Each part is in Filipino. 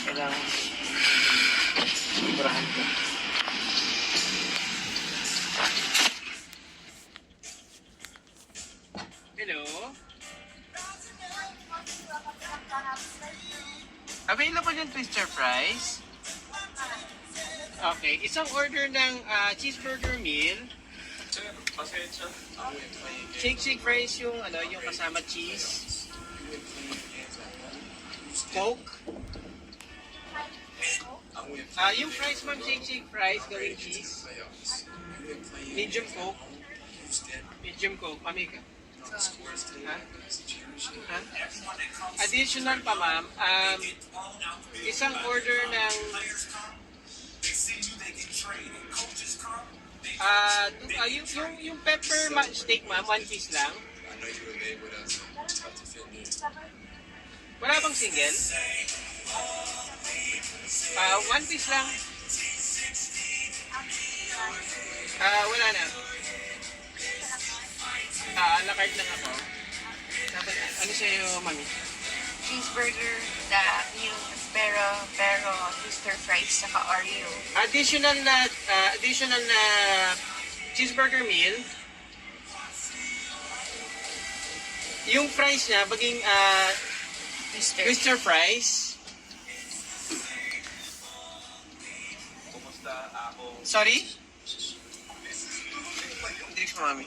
Kailangan librahan ko. Hello? Available yung twister fries? Okay, isang order ng cheeseburger meal. Shake fries yung yung kasama cheese. Coke. Yung fries ma'am, shake fries, gawing cheese. Medium Coke. Medium Coke, mami ka. Additional pa ma'am, isang order ng yung pepper steak ma'am, 1 piece lang. Wala bang single? 1 piece lang. Wala na. La carte lang ako. Dapat, ano sa'yo, mami? Cheeseburger, yung pero twister fries, saka Oreo. Additional na cheeseburger meal. Yung fries niya, baging twister fries. Sorry? Hindi ko mami.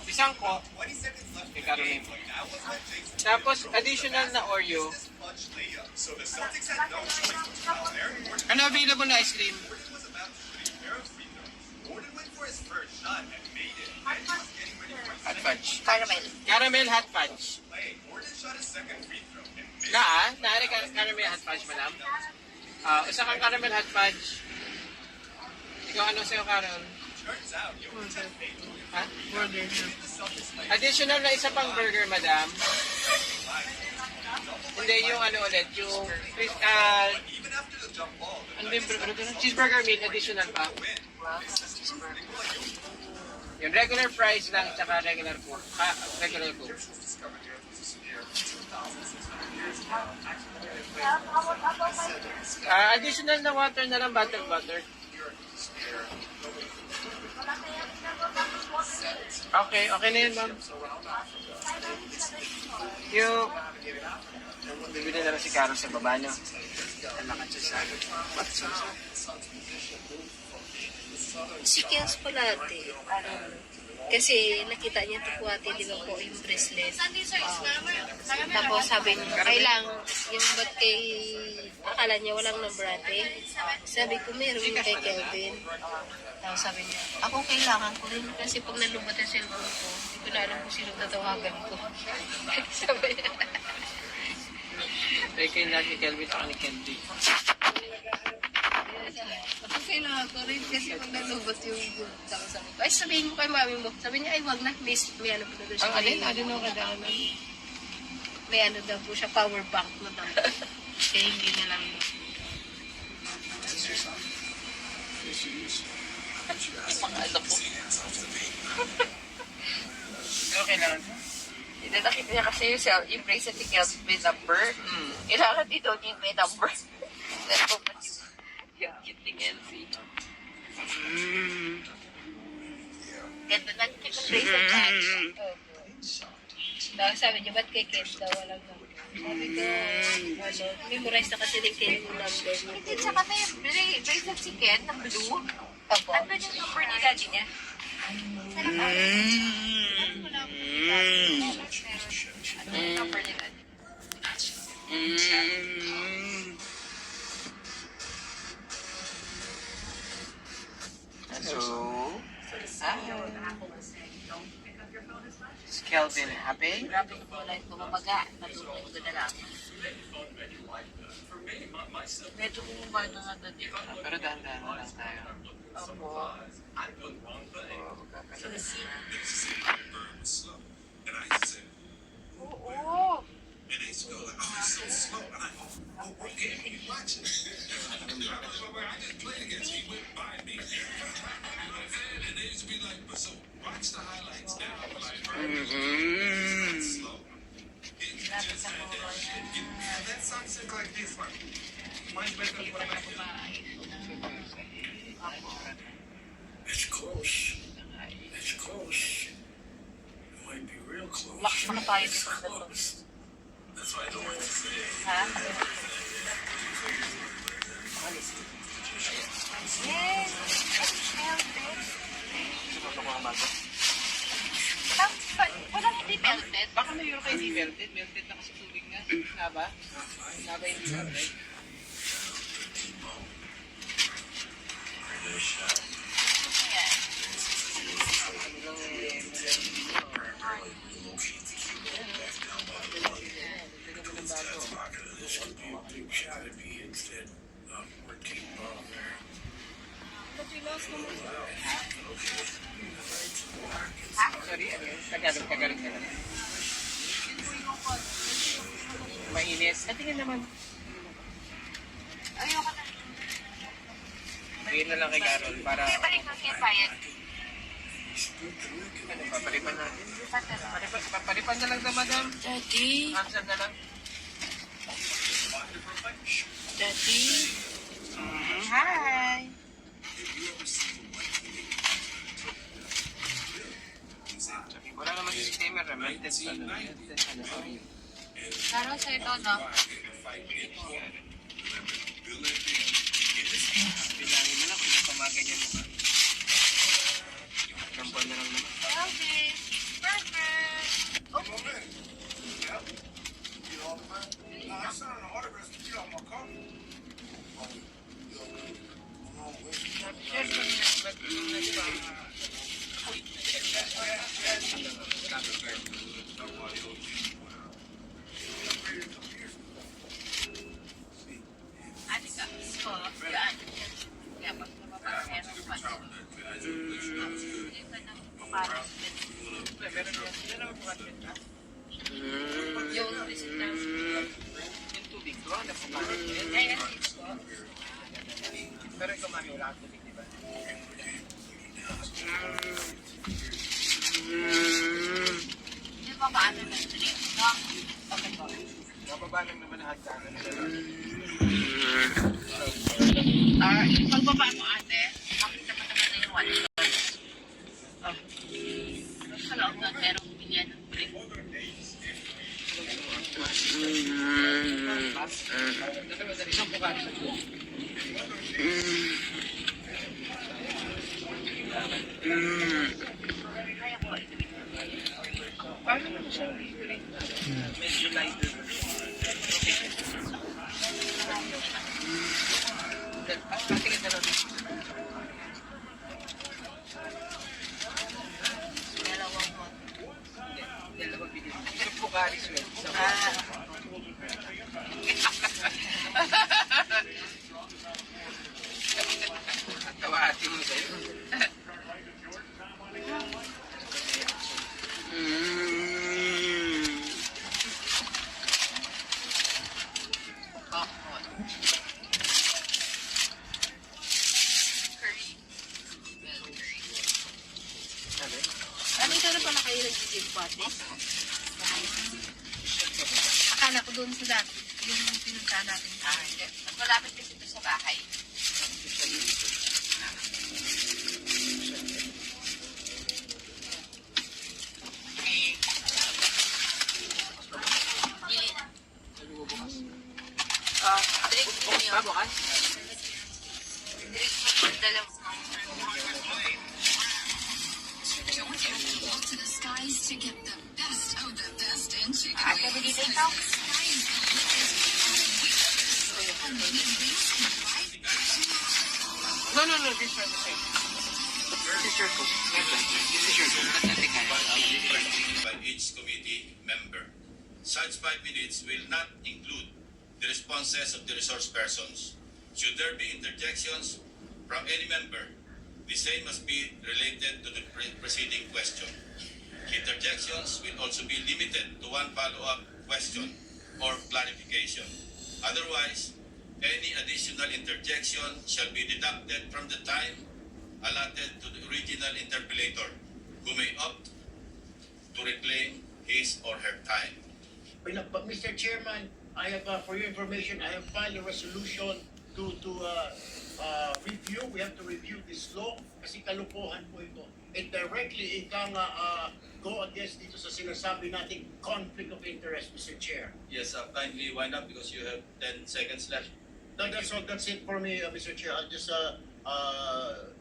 Isang ko. Tapos, additional na Oreo. Ano available na ice cream? Hot fudge. Caramel. Caramel hot fudge. Naari caramel hot fudge, madam? Isa kang caramel hot fudge. Ikaw ano sa'yo, Carol? Ha? Burger. Additional na isa pang burger, madam. Hindi, yung ulit, yung cheeseburger meal, additional pa. Yung regular fries lang, tsaka regular coke. Regular coke. Additional na water na lang, bottled water. Okay na yun, ma'am. Yung bibili na lang si Carol sa baba, no? Alakan siya sa Si Kels po lati. Kasi nakita niya ito po ate, di ba po, yung bracelet. Tapos sabi niya, kailang, yung ba't kay, akala niya walang number ate. Sabi ko, meron kay Kelvin. Tapos sabi niya, ako kailangan ko rin kasi pag nalubat ang cellphone ko, hindi ko na alam kung sino tatawagan ko. Sabi niya. Kay ni Kelvin at ni Candy. Ako kailangan ko rin kasi pag nalubat yung sabi ko, ay sabihin mo kay mami mo. Sabi niya, ay wag na, may ano po na doon siya. Ang alin ang kailangan? May ano daw po siya, power bank na daw. Kaya hindi na lang yun. Pang-ano po. Pero kailangan mo? Hindi nakita niya kasi yung bracelet ni Kels may number. Kailangan dito niya may number. Then pumunta yung cute ni Kelsey. Ganda na check ang bracelet niya. Tapos sabi niya, ba't kay Ken daw walang number? Sabi ko, ano, memorize na kasi ni Ken yung number mo. Hindi, tsaka na yung bracelet si Ken na blue. Opo. Andun yung number ni daddy niya. Ano yung number ni daddy? Hello? Is Kelvin happy? Grabe ko pala yung kumabaga. Natulog ko na lang. Medyo bumaba na nga doon. Pero dahan-dahan na lang tayo. Opo. Oo. Grabe sa mga It's close. It's close. It might be real close. lakas na tayo dito sa to. That's why I don't like to say it. Ha? Yes! Walang hindi melted. Baka mayroon kayo di melted. Melted na kasi tubig nga. Naba? Naba yung melted. Ayan. This could be a big shot at me instead of working over there. Sorry, ano yun? Tagalog na lang. Mainis. Tingnan naman. Ayoko na. Bigyan na lang kay Carol para Okay, balik natin yung bayad. papalipan natin. Lipat na lang. Papalipan na lang na, madam. Daddy, Answer na lang. Daddy. Hi! Wala naman si steamer. Melted pa na. Melted pa na. Parang sa ito, no? Bilangin mo na kung napamagan niya mukha. Gampon na lang naman. Elvis! Perfect! Ano ka? So, yan. Kaya pag napapakero pa. Hindi ka na pumakas. Yung resita. Yung tubig ko, napamagan niya. Ayan, tips ko. Pero ikaw mami, wala kang tubig, di ba? Yung papaano na drink, no? Okay po. Mababa lang naman ang hagdanan. Pagbaba mo ate, makita mo naman na yung one shot. Sa loob doon, merong bilyan ng drink. Isang bukan. Paano mo siya libre? Medyo lighter. Patingin na lang. Dalawang mo. Dalawang bilhin. Isang Pocari Sweat. Tawati mo sa'yo. Curry. Well, curry. Sabi? Ano ito na pala kayo nag-gig party? Akala ko doon sa dati, yung pinuntahan natin. Hindi. Malapit kasi ito sa bahay. Drink Bukas niyo. ba, bukas? Drink niyo. Dalawa. To the skies to get the best of the best in chicken Ate, wings. dito ikaw. No, this one the same. This is your cook. This is your cook. Not the kind. By each committee member. Such 5 minutes will not include the responses of the resource persons. Should there be interjections from any member, the same must be related to the preceding question. Interjections will also be limited to one follow-up question or clarification. Otherwise, any additional interjection shall be deducted from the time allotted to the original interpellator, who may opt to reclaim his or her time. But Mr. Chairman, I have, for your information, I have filed a resolution to review. We have to review this law kasi kalukuhan po ito. It directly go against dito sa sinasabi nating conflict of interest, Mr. Chair. Yes, kindly wind up because you have 10 seconds left. That's it for me, Mr. Chair. I'll just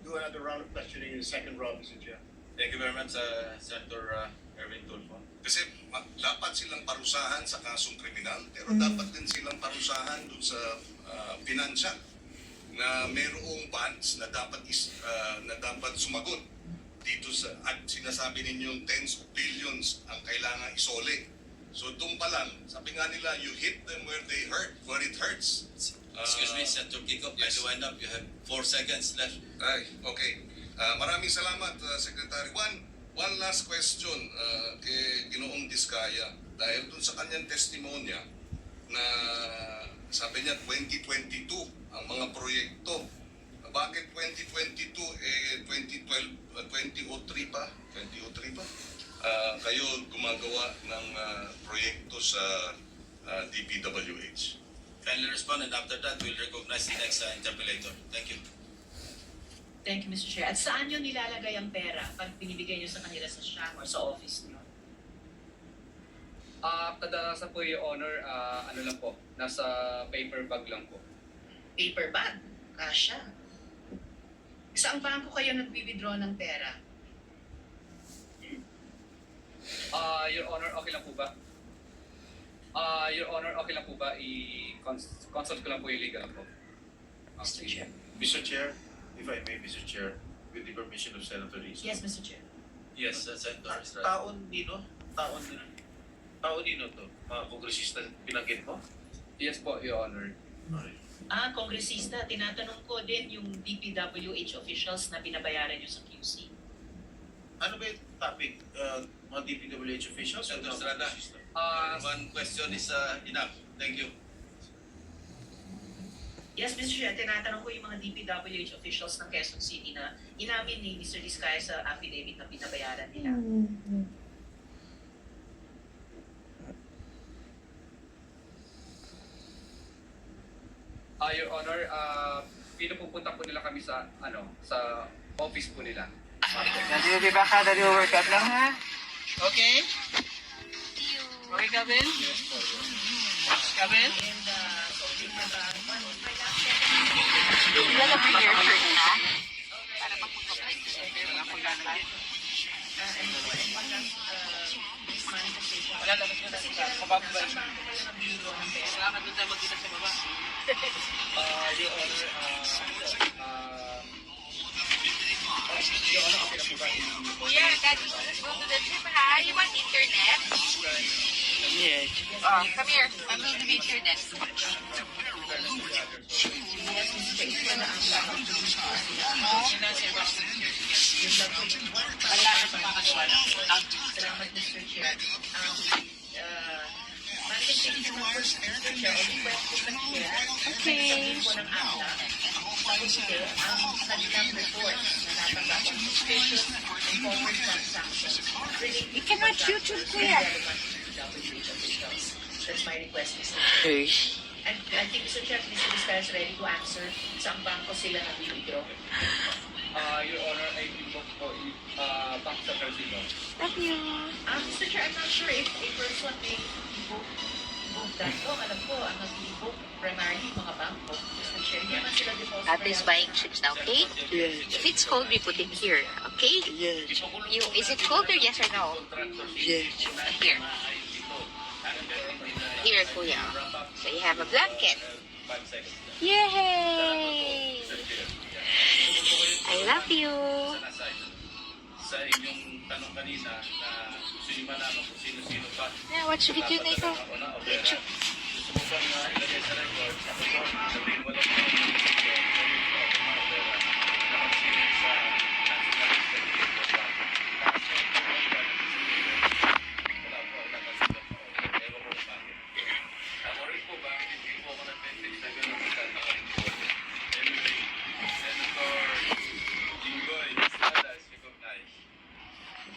do another round of questioning in the second round, Mr. Chair. Thank you very much, Senator Erwin Tulfo. Kasi dapat silang parusahan sa kasong kriminal, pero dapat din silang parusahan dun sa pinansyal na mayroong bonds na dapat sumagot dito sa, at sinasabi ninyong tens of billions ang kailangan isole. So doon pa lang, sabi nga nila, you hit them where it hurts. Excuse me, Senator Kiko, yes. kindly wind up. You have 4 seconds left. Ay, okay. Maraming salamat, Secretary. One last question kay Ginoong Diskaya. Dahil dun sa kanyang testimonya na sabi niya 2022 ang mga proyekto. Bakit 2022 2003 pa? Kayo gumagawa ng proyekto sa DPWH. Kindly respond, and after that, we'll recognize the next interpellator. Thank you. Thank you, Mr. Chair. At saan nyo nilalagay ang pera pag binibigay nyo sa kanila sa shop or sa office nyo? Kadalasan po yung honor, ano lang po, nasa paper bag lang po. Paper bag? Kasha. Saang bangko kayo nag-withdraw ng pera? Your honor, okay lang po ba? Your honor, okay lang po ba? I-consult ko lang po yung legal po. Mr. Chair. Mr. Chair, if I may, Mr. Chair, with the permission of Senator Rizzo. Yes, Mr. Chair. Yes, Senator Estrada. Taon nino to? Mga kongresista binanggit mo? Yes po, your honor. Okay. Kongresista, tinatanong ko din yung DPWH officials na binabayaran nyo sa QC. Ano ba yung topic? Mga DPWH officials? o Senator mga Estrada. kongresista? One question is enough. Thank you. Yes, Mr. Chair, tinatanong ko yung mga DPWH officials ng Quezon City na inamin ni Mr. Diskaya sa affidavit na binabayaran nila. Your honor, pinupunta po nila kami sa, sa office po nila. Dali ba ka? Dali workout lang ha? Okay? Okay, Gavin? Gavin? And so, we have Ilalabay your shirt na. Wala lang na sa mababa. Wala ka doon tayo magkita sa baba. Your honor, your honor, okay lang po ba? Kuya, Daddy, let's go to the gym, ha? You want internet? Yes. Come here. I'm going to be internet. Salamat, Mr. Chair. Okay. Tapos ang kanilang report na natanggap ang suspicious and forward transactions. You cannot YouTube, kuya. That's my request, Mr. Okay. And I think, Mr. Chair, Mr. Vizcarra is ready to answer saan bangko sila nag-withdraw. Your honor, I invoke po back sa Brazil. Love you. Mr. Chair, I'm not sure if a person may vote remove that. Alam ko, ang nag-book primarily mga bangko. Mr. Chair, hindi naman sila deposit. Ate is buying chips now, okay? Yes. If it's cold, we put it here, okay? Yes. Is it cold or yes or no? Yes. Here. Here, kuya. So you have a blanket. Yay! I love you. Sa inyong tanong kanina na gusto niyo malaman kung sino-sino pa. Yeah, watch the video na ito. YouTube. Gusto mo bang ilagay sa record? Ako po, sabihin mo lang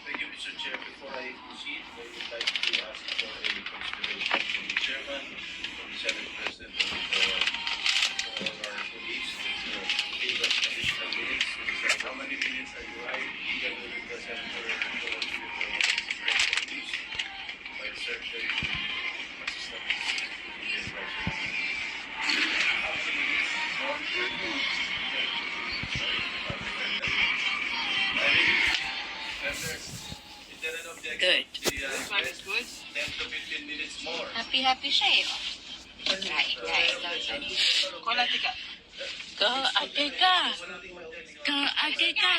Thank you, Mr. Chair. Before I proceed, I would like to ask for a consideration from the chairman, from the Senate President, and for our colleagues to give us additional minutes. How many minutes are you right? Together with the Senator, by certain assistance. Good. 10 to 15 minutes more. Happy siya eh. Kain lang siya. Kolati ka. Ate ka. Ate ka.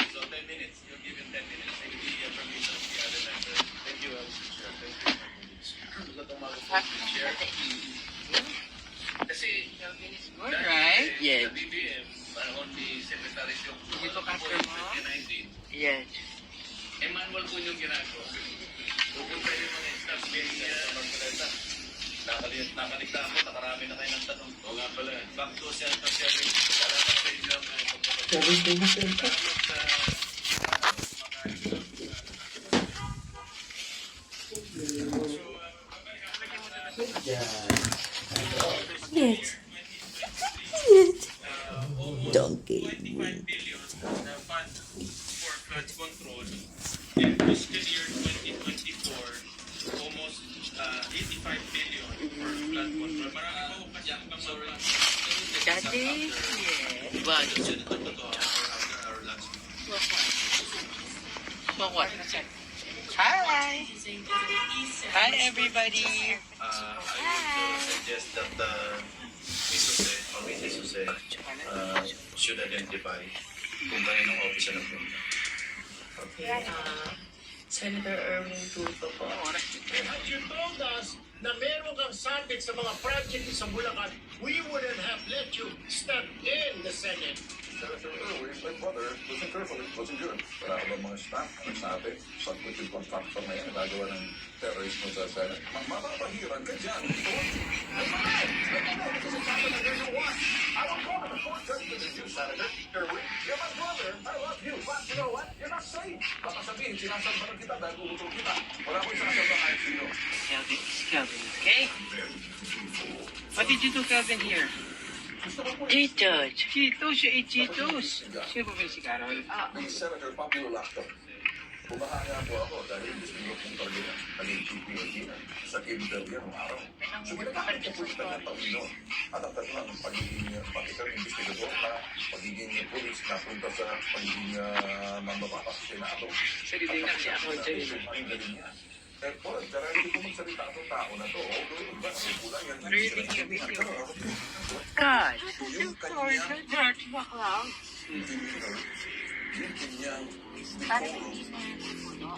So 10 minutes. You're given 10 minutes. Thank you, the permission of the other member. Thank you, Mr. Chair. Thank you, Chair. Kasi, All right. sa Yes. BBM, panahon ni Secretary Joe, Dito ka, sir, mo? 2019, Yes. manual po yung ginagawa. Pupunta yung mga staff media sa Marcoleta. Nakaligtaan ko, nakarami na kayo ng tanong. O nga pala, back to Senator Sherry. Salamat sa inyo. Donkey. 25 billion na fund for flood control. In fiscal year 2024, almost 85 billion for flood control. Marami po kasi ang pang Dati. Yes. But. Hi. Hi, everybody. I would suggest that Ms. Jose or Mrs. Jose should identify kung kaninong office na punta. Okay, Senator Erwin Tulfo po. Had you told us na meron kang sabit sa mga project sa Bulacan, we wouldn't have let you step in the Senate. Senator Irwin, my brother, listen carefully, wasn't good. Wala ka ba mga staff na sabi, pagput yung contractor na yan, nagawa ng terrorismo sa Senate, mapapahiran ka dyan. I don't call it a court judgment of you, Senator Irwin. You're my brother, I love you, but you know what? You're not safe. Baka sabihin, sinasabahan kita dahil utol kita. Wala akong sinasabahan kahit sino. Kelvin. Kelvin. Okay? What did you do, Kelvin, here? Cheetos. Cheetos. You eat Cheetos. Sino ba si Carol? Ni Senator Pablo Lacto. Bumahanga po ako dahil gusto niyo kong target naging GPOG sa Kimberly noong araw. Sumunod ko po yung kanyang Panginoon. At ang tatlo ng pagiging investigador na pagiging polis na punta sa pagiging mambaba sa Senado. Sarili nga siya ako. Ang galing niya. Eh, Paul, karami ko magsalita ang tao na to. Really cute. God. Yung kanyang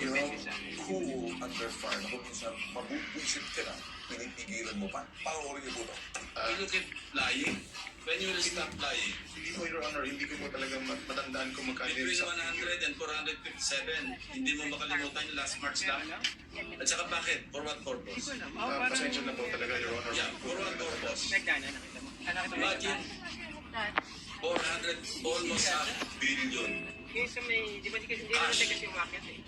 yung kanyang cool under fire na kung minsan mabubuisit ka na, pinipigilan mo pa. Pangurin niyo po ito. You look at lying. When you will stop lying? Hindi po, Your Honor, hindi ko po talaga matandaan kung magkano Between 100 and 457, hindi mo makalimutan yung last March lang? At saka bakit? For what purpose? Pasensya na po talaga, Your Honor. Yeah, for what purpose? Nagdana, nakita mo. Imagine, 400, almost half billion. Yung sa may, di ba hindi natin kasi umakyat eh.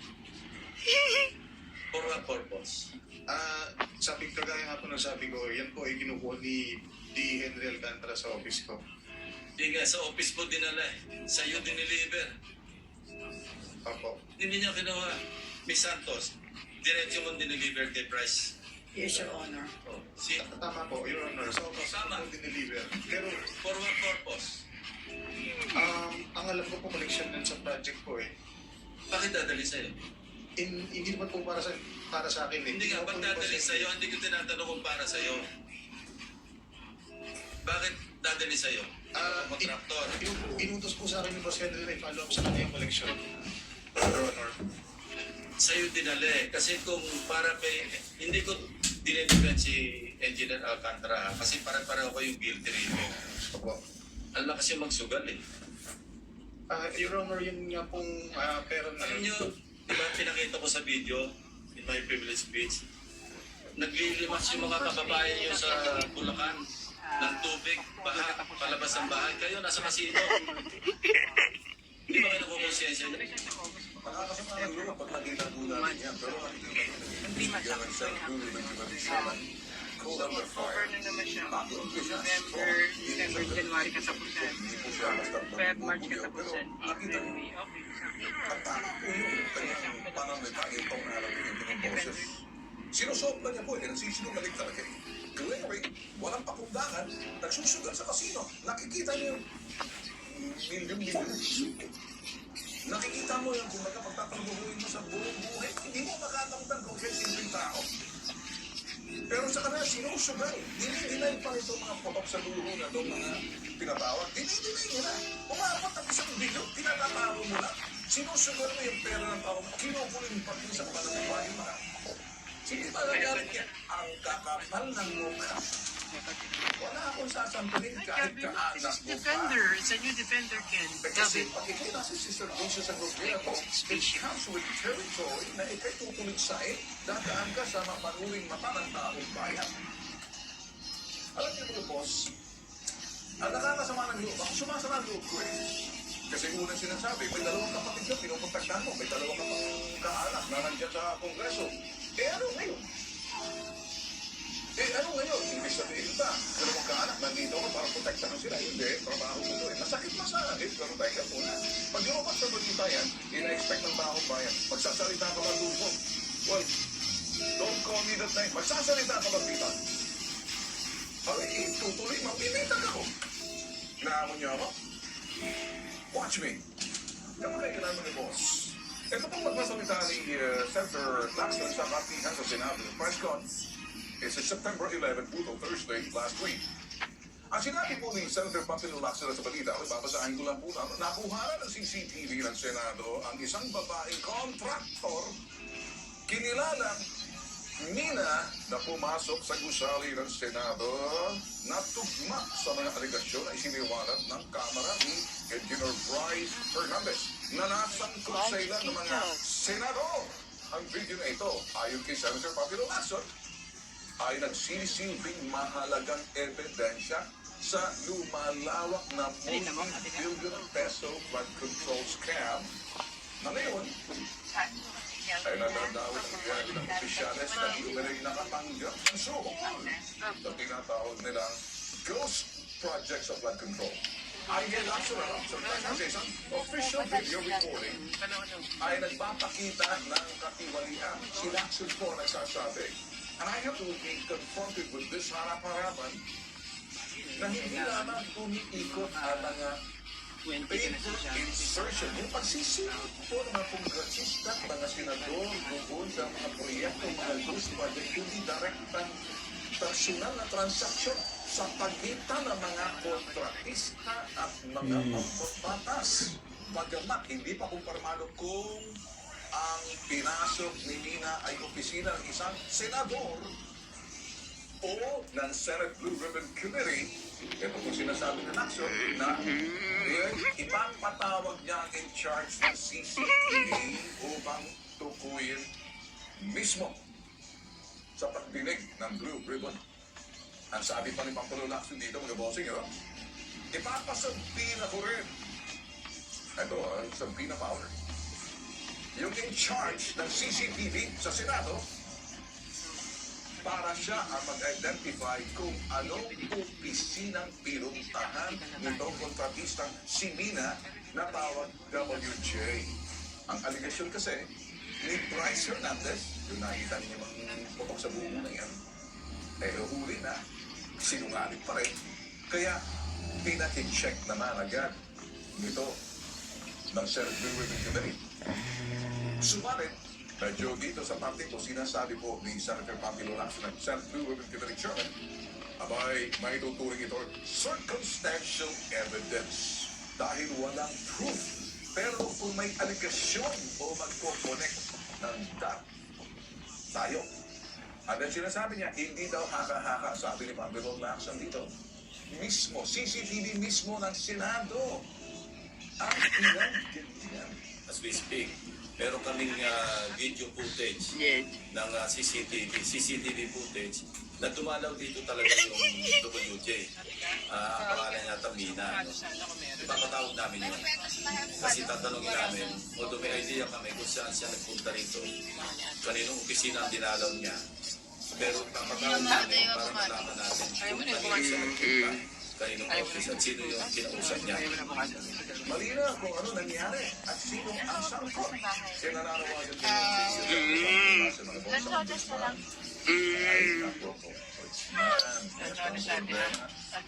For what purpose? Sabi, kagaya nga po ng sabi ko, yan po ay kinukuha ni Henry Alcantara sa office ko. Hindi nga, sa office mo dinala eh. Sa'yo diniliver. Opo. Hindi niya kinuha. Miss Santos, diretso mong dineliver kay Price. Yes, Your Honor. Oh, Tama po, Your Honor. So, Tama. po dineliver. Pero, for what purpose? ang alam ko po, connection din sa project ko eh. Bakit dadali sa'yo? Hindi naman po para sa akin eh. Hindi nga, Ako ba't po dadali kasi- sa'yo? Hindi ko tinatanong kung para sa'yo. Bakit dadali sa'yo? Kontraktor. Inutos po sa akin yung Boss Henry na i-follow up sa kanya yung collection. Your Honor. Sa'yo dinali. Kasi kung para kay... Hindi ko dinidepend si Engineer Alcantara kasi para-pareho ko yung guilty rito. Opo. Alam na kasi magsugal eh. Your Honor, yun nga pong pera na Alam nyo, di ba pinakita ko sa video in my privilege speech, naglilimas yung mga kababayan nyo sa Bulacan ng tubig, baha, palabas ng bahay. Kayo, nasa kasino. Di ba kayo nakukonsensya nyo? Nakakasama ng loob pag nakita po namin yan. Pero Hindi masakit ko yan. October na naman siya. November, December, January katapusan. Feb, March katapusan. April, May, okay. At tama po yung kanyang panamita, yung pang-alam yung pinag-process. Sinusobra niya po, nagsisinungaling talaga eh. Anyway, walang pakundangan, nagsusugal sa kasino. Nakikita niyo yung milyon-milyon. Nakikita mo yung kumbaga pagtatrabuhuin mo sa buong buhay, hindi mo makatamtan kung kayo simpleng tao. Pero sa kanila, sinusugal. Dinidinay pa ito mga putok sa luho na ito, mga pinatawag. Dinidinay nila. Umabot ang isang bilyon, tinatatawa mo lang. Sinusugal mo yung pera ng tao, kinukulin pa rin sa pananampahin mo. Sige ba nangyari yan? Ang kakapal ng mukha. Wala akong sasampalin kahit kaanak This is mo pa. Defender. It's a new Defender, Ken. Kasi David. pag ikay nasa sister Lucia sa gobyerno, it comes with territory na ikay tutuloy sa'yo, dadaan ka sa mapanuring mata ng taong bayan. Alam niyo mga boss, ang nakakasama ng loob, ako sumasama ng loob ko eh. Kasi unang sinasabi, may dalawang kapatid ka, pinukontaktahan mo, may dalawang kaanak na nandiyan sa kongreso. Ano ngayon? Ano ngayon? Ibig sabihin ba? Dalawang kaanak, nandito ako para protektahan sila. Hindi, trabaho ko to eh. Masakit pa sa akin, pero teka muna. Pag lumabas sa balita yan, ina-expect ng taong bayan. Magsasalita ka ba lupo? Well, don't call me that name. Magsasalita ka ba dito? Tutuloy, mapilitan ako. Inaamon niyo ako? Watch me. Kapag kailangan mo ni boss. Ito pong magmasalita ni Senator Lacson sa partihan sa Senado. Press con. It's September 11, Puto, Thursday, last week. Ang sinabi po ni Senator Pampino Lacson sa balita, babasahin ko lang po na nakuha ng CCTV ng Senado ang isang babaeng kontraktor kinilalang Mina na pumasok sa gusali ng Senado na tugma sa mga aligasyon ay siniwalat ng Kamara ni Engineer Bryce Hernandez na nasangkot sa ilan ng mga senador. Ang video na ito, ayon kay Senator Pampino Lacson, ay nagsisilbing mahalagang ebidensya sa lumalawak na multi-billion peso flood control scam na ngayon ay nadadawit ang biyagi ng opisyales na di umiray nakatanggap ng suhol sa tinatawag nilang ghost projects of flood control. Ayon sa isang official video recording ay nagpapakita ng katiwalian. Si Lacson po nagsasabi, and I have to be confronted with this harap-harapan na hindi lamang tumiikot ang mga paid insertion, yung pagsisilip po ng mga kongresista at mga senador doon sa mga proyekto, mga ghost project, hindi direktang personal na transaksyon sa pagitan ng mga kontratista at mga pambatas. Pagamat hindi pa kumpirmado kung ang pinasok ni Mina ay opisina ng isang senador o ng Senate Blue Ribbon Committee. Ito po sinasabi ng Lacson na ipapatawag niya ang in charge ng CCTV upang tukuyin mismo sa pagdinig ng Blue Ribbon. Ang sabi pa ni Pampolo Lacson dito, mga bossing, ipapasabi na ko rin. Ito, sabi na power. Yung in charge ng CCTV sa Senado para siya ang mag-identify kung anong opisinang pinuntahan nitong kontratistang si Mina na tawag WJ. Ang allegation kasi ni Bryce Hernandez yung nakita niyo mga putok sa buko na yan, eh huli na, sinungaling pa rin. Kaya, pinakin-check naman agad nito ng Senate Blue Ribbon Committee. Subalit, medyo dito sa parte ko, sinasabi po ni Senator Pati Lolac ng Senate Blue Ribbon Committee Chairman, abay, may tuturing ito circumstantial evidence dahil walang proof. Pero kung may aligasyon o magko-connect ng dot, tayo. At ang sinasabi niya, hindi daw haka-haka, sabi ni Pati Lolac dito. Mismo, CCTV mismo ng Senado ang pinag-ganyan. As we speak, meron kaming video footage ng CCTV footage na dumalaw dito talaga yung WJ. Pangalan niya Tamina. Ipapatawag namin yun. Kasi tatanungin namin, although may idea kami kung saan siya nagpunta rito, kaninong opisina ang dinalaw niya. Pero papatawag namin para malaman natin kung kanino siya nagpunta, kaninong office at sino yung kinausap niya. Malina kung ano nangyari at sino ang sangkot. Kaya nananawagan din sa mga boss.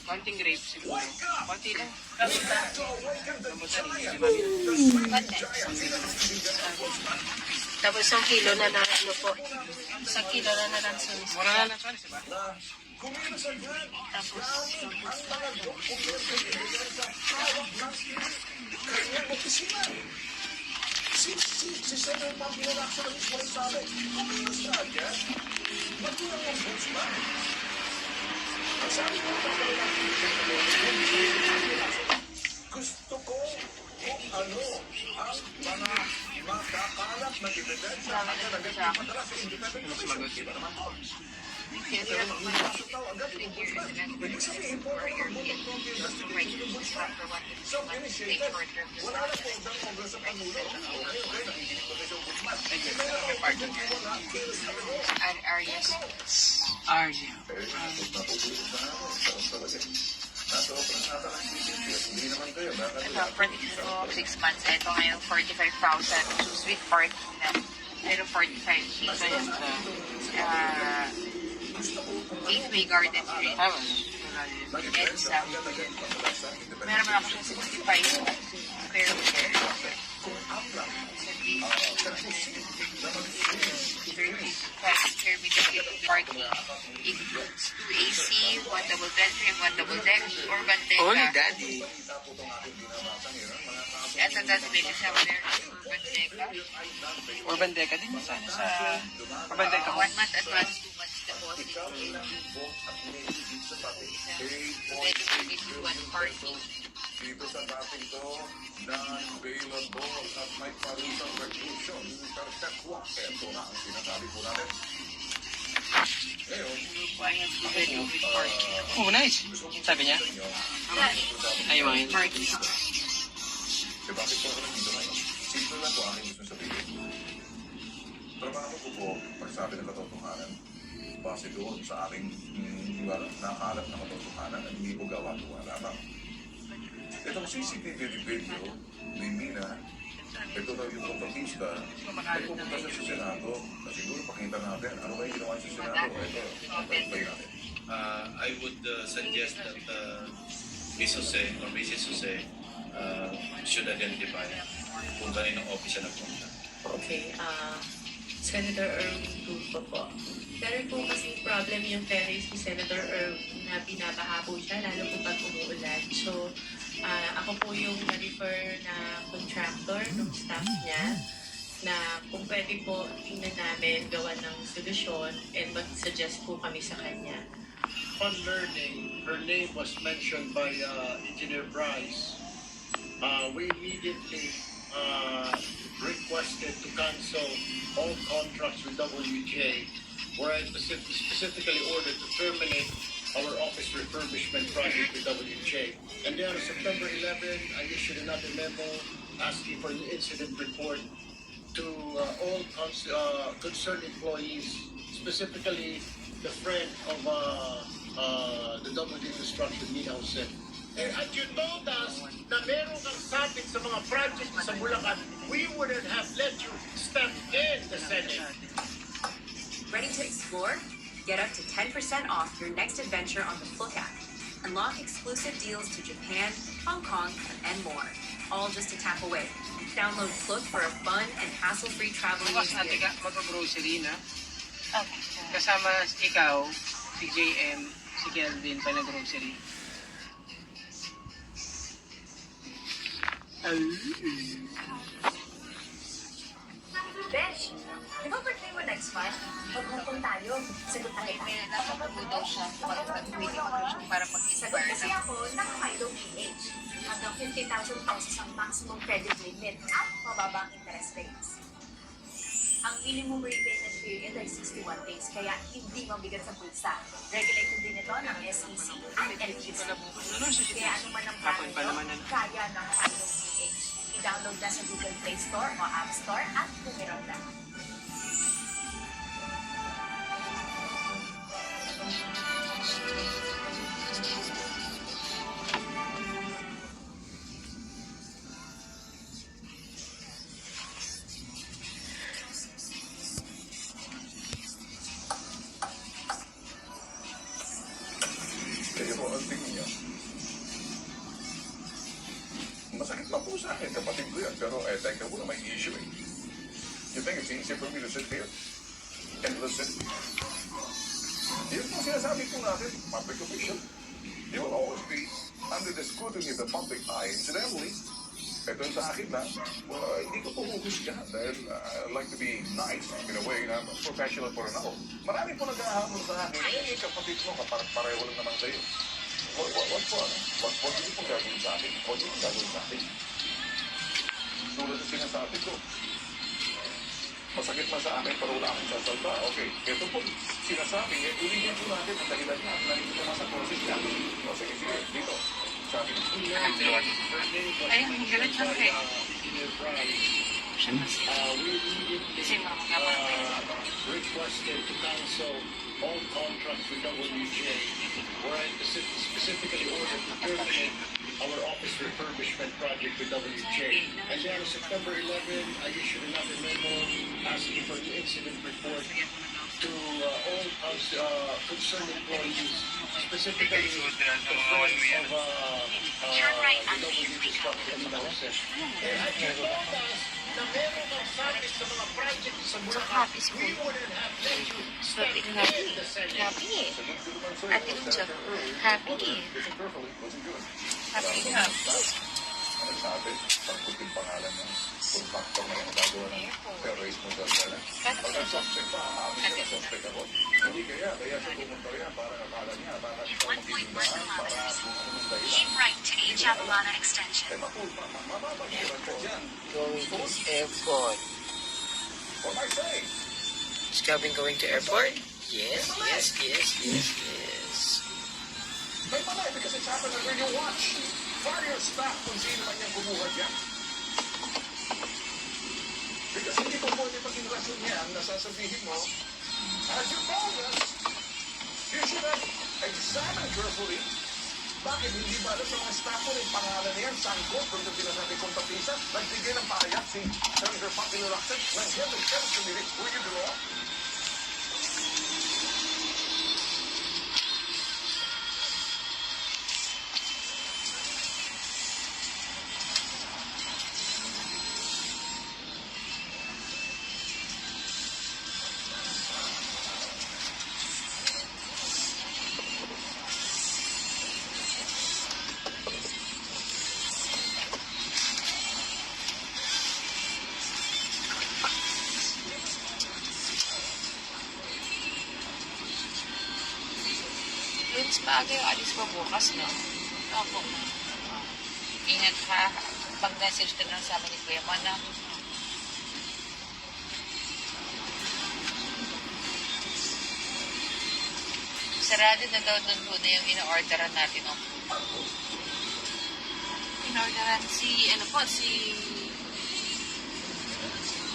Konting grape siguro. Konti lang. Tapos 1 kilo na na ano po. 1 kilo na na lang sunis. Mura na lang, sorry, diba? Tapos, Si Senator Pati Lolac sa mismo ay sabi, kumilos na agad. Magkulang ang votes ba? Ang sabi ko, gusto ko kung ano ang mga makakalap na ebidensya at nagagpadala sa independent commission. Diba naman po? Pero hindi masutaw agad yung ombudsman. Ibig sabihin po, ang monocroppy investigation ng ombudsman. Self-initiated. Wala na po ang Congress ng Pangulo. Okay, nakikinig ko kayo sa ombudsman. Wala, kilos na ito. Arias. Arya. Nasobrang nata ng CCTV. Hindi naman kayo. Ito, prediction ko 6 months. Ito ngayon, 45,000. Sweet parking na. Pero 45. Ito yun. 8-way garden street. EDSA. Meron man ako siya 65 square meter. Square meter parking. Includes 2 AC, 1 double bedroom, 1 double deck, or bandeka. Holy daddy. At ang dadabili siya, meron urban deca. Urban Deca din. Sana sa Urban Deca. 1 month advance, 2 months deposit. Pwede mo 1 parking. Dito sa dating to, non-bailable at may parusang reclusion perpetua. Ito na ang sinasabi po natin. Ngayon, Ayan, 2 bedroom with parking. Oh, nice. Sabi niya? Ay, mga yun. Parking. bakit po ako nandito ngayon? Simple lang po ang aking gusto sabihin. Trabaho ko po, pagsabi ng katotohanan, base doon sa aking nakakalap na katotohanan at hindi ko gawa-gawa lamang. Itong CCTV video ni Mina, ito daw yung kontrabista, ay pupunta siya sa Senado na siguro pakita natin ano ba yung ginawa sa Senado. Ito, pagpapay natin. I would suggest that Ms. Jose or Mrs. Jose should identify kung kaninong office na nagpunta. Okay, Senator Erwin Tulfo po. Pero po kasi problem yung ferries ni Senator Erwin na binabaha po siya, lalo po pag umuulan. So, ako po yung na-refer na contractor ng staff niya na kung pwede po tingnan namin gawa ng solusyon and mag-suggest po kami sa kanya. On learning, her name was mentioned by Engineer Bryce. We immediately requested to cancel all contracts with WJ, where I specifically ordered to terminate our office refurbishment project with WJ. And then on September 11, I issued another memo asking for an incident report to all concerned employees, specifically the friend of the WJ Construction, Mina Jose. At you told us na meron kang sabit sa mga projects sa Bulacan, we wouldn't have let you step in the Senate. Ready to explore? Get up to 10% off your next adventure on the Flook app. Unlock exclusive deals to Japan, Hong Kong, and more. All just a tap away. Download Flook for a fun and hassle-free traveling Bukas natin experience. ka, mag-grocery na. Okay. Kasama ikaw, si JM, si Kelvin pa nag-grocery. Besh, di ba birthday mo next month? Mag-hong tayo. Sagot na kita. May nakapag daw siya waiting mag-resume para Sagot mag-expire kasi na. ako ng Milo PH. Hanggang 50,000 pesos ang maximum credit limit at mababang interest rates. Ang minimum repayment period ay 61 days, kaya hindi mabigat sa bulsa. Regulated din ito ng SEC at LTC. Kaya ano man ang plano nyo, kaya ng Milo PH. I-download na sa Google Play Store o App Store at pumirap na. Kaya po, ang tingin niya. Masakit lang po sa akin, kapatid ko yan. Pero teka muna, may issue eh. You think it's easy for me to sit here and listen? Yun po sinasabi po natin, public official. You will always be under the scrutiny of the public eye. Incidentally, ito yung sa akin na, hindi ko po huhusga dahil I like to be nice in a way na professional po rin ako. Marami po nag-ahamon sa akin, kapatid mo, pareho lang naman sa'yo. What po, ano? What hindi pong gagawin sa akin? What hindi pong gagawin sa akin? Tulad ng sinasabi ko, masakit man sa akin, pero wala akong sasalta. Okay, ito po, sinasabi niya, ulitin po natin ang dahilan niya at nandito naman sa process niya. O sige, dito. Sabi ko. Ayun, ang galit siya eh. Kasi requested to cancel all contracts with WJ, where I specifically ordered to terminate our office refurbishment project with WJ. And then on September 11, I issued another memo asking for the incident report to all concerned employees, specifically the friends of the WJ structure process. And I can told us na meron ng sabi sa mga project sa Bulacan, we wouldn't have let you step in the Senate. Happy eh. Ate Lucha, happy eh. Happy nga. Ano sabi? Pagputing pangalan ng contractor na yung gagawa ng terrorist mo sa Bulacan. Pagka-suspect pa, amin na suspect ako. Hindi kaya siya pumunta yan para akala niya, para ikaw magiging para pumunta yan. Keep right to H. Avalana Extension. Mababagiran ka dyan. Going to airport. What am I saying? Is Calvin going to airport? Yes. May malay because it's happened under your watch. Fire your staff kung sino man yung kumuha dyan. Because hindi po pwede maging rason niya ang nasasabihin mo. As you told us, you should have examined carefully. Bakit hindi ba sa mga staff mo yung pangalan niyan, sangkot, kung yung sinasabi kong tapisa, nagbigay ng pahayag si Senator Pangilo Lacson, nandiyan ng Senate Committee, will you do all? Mas maaga yung alis ko bukas, no? Opo. Ingat ha. Pag-message ka lang sa amin ni Kuya Mana. Sarado na daw doon po na yung in-orderan natin. No? In-orderan si,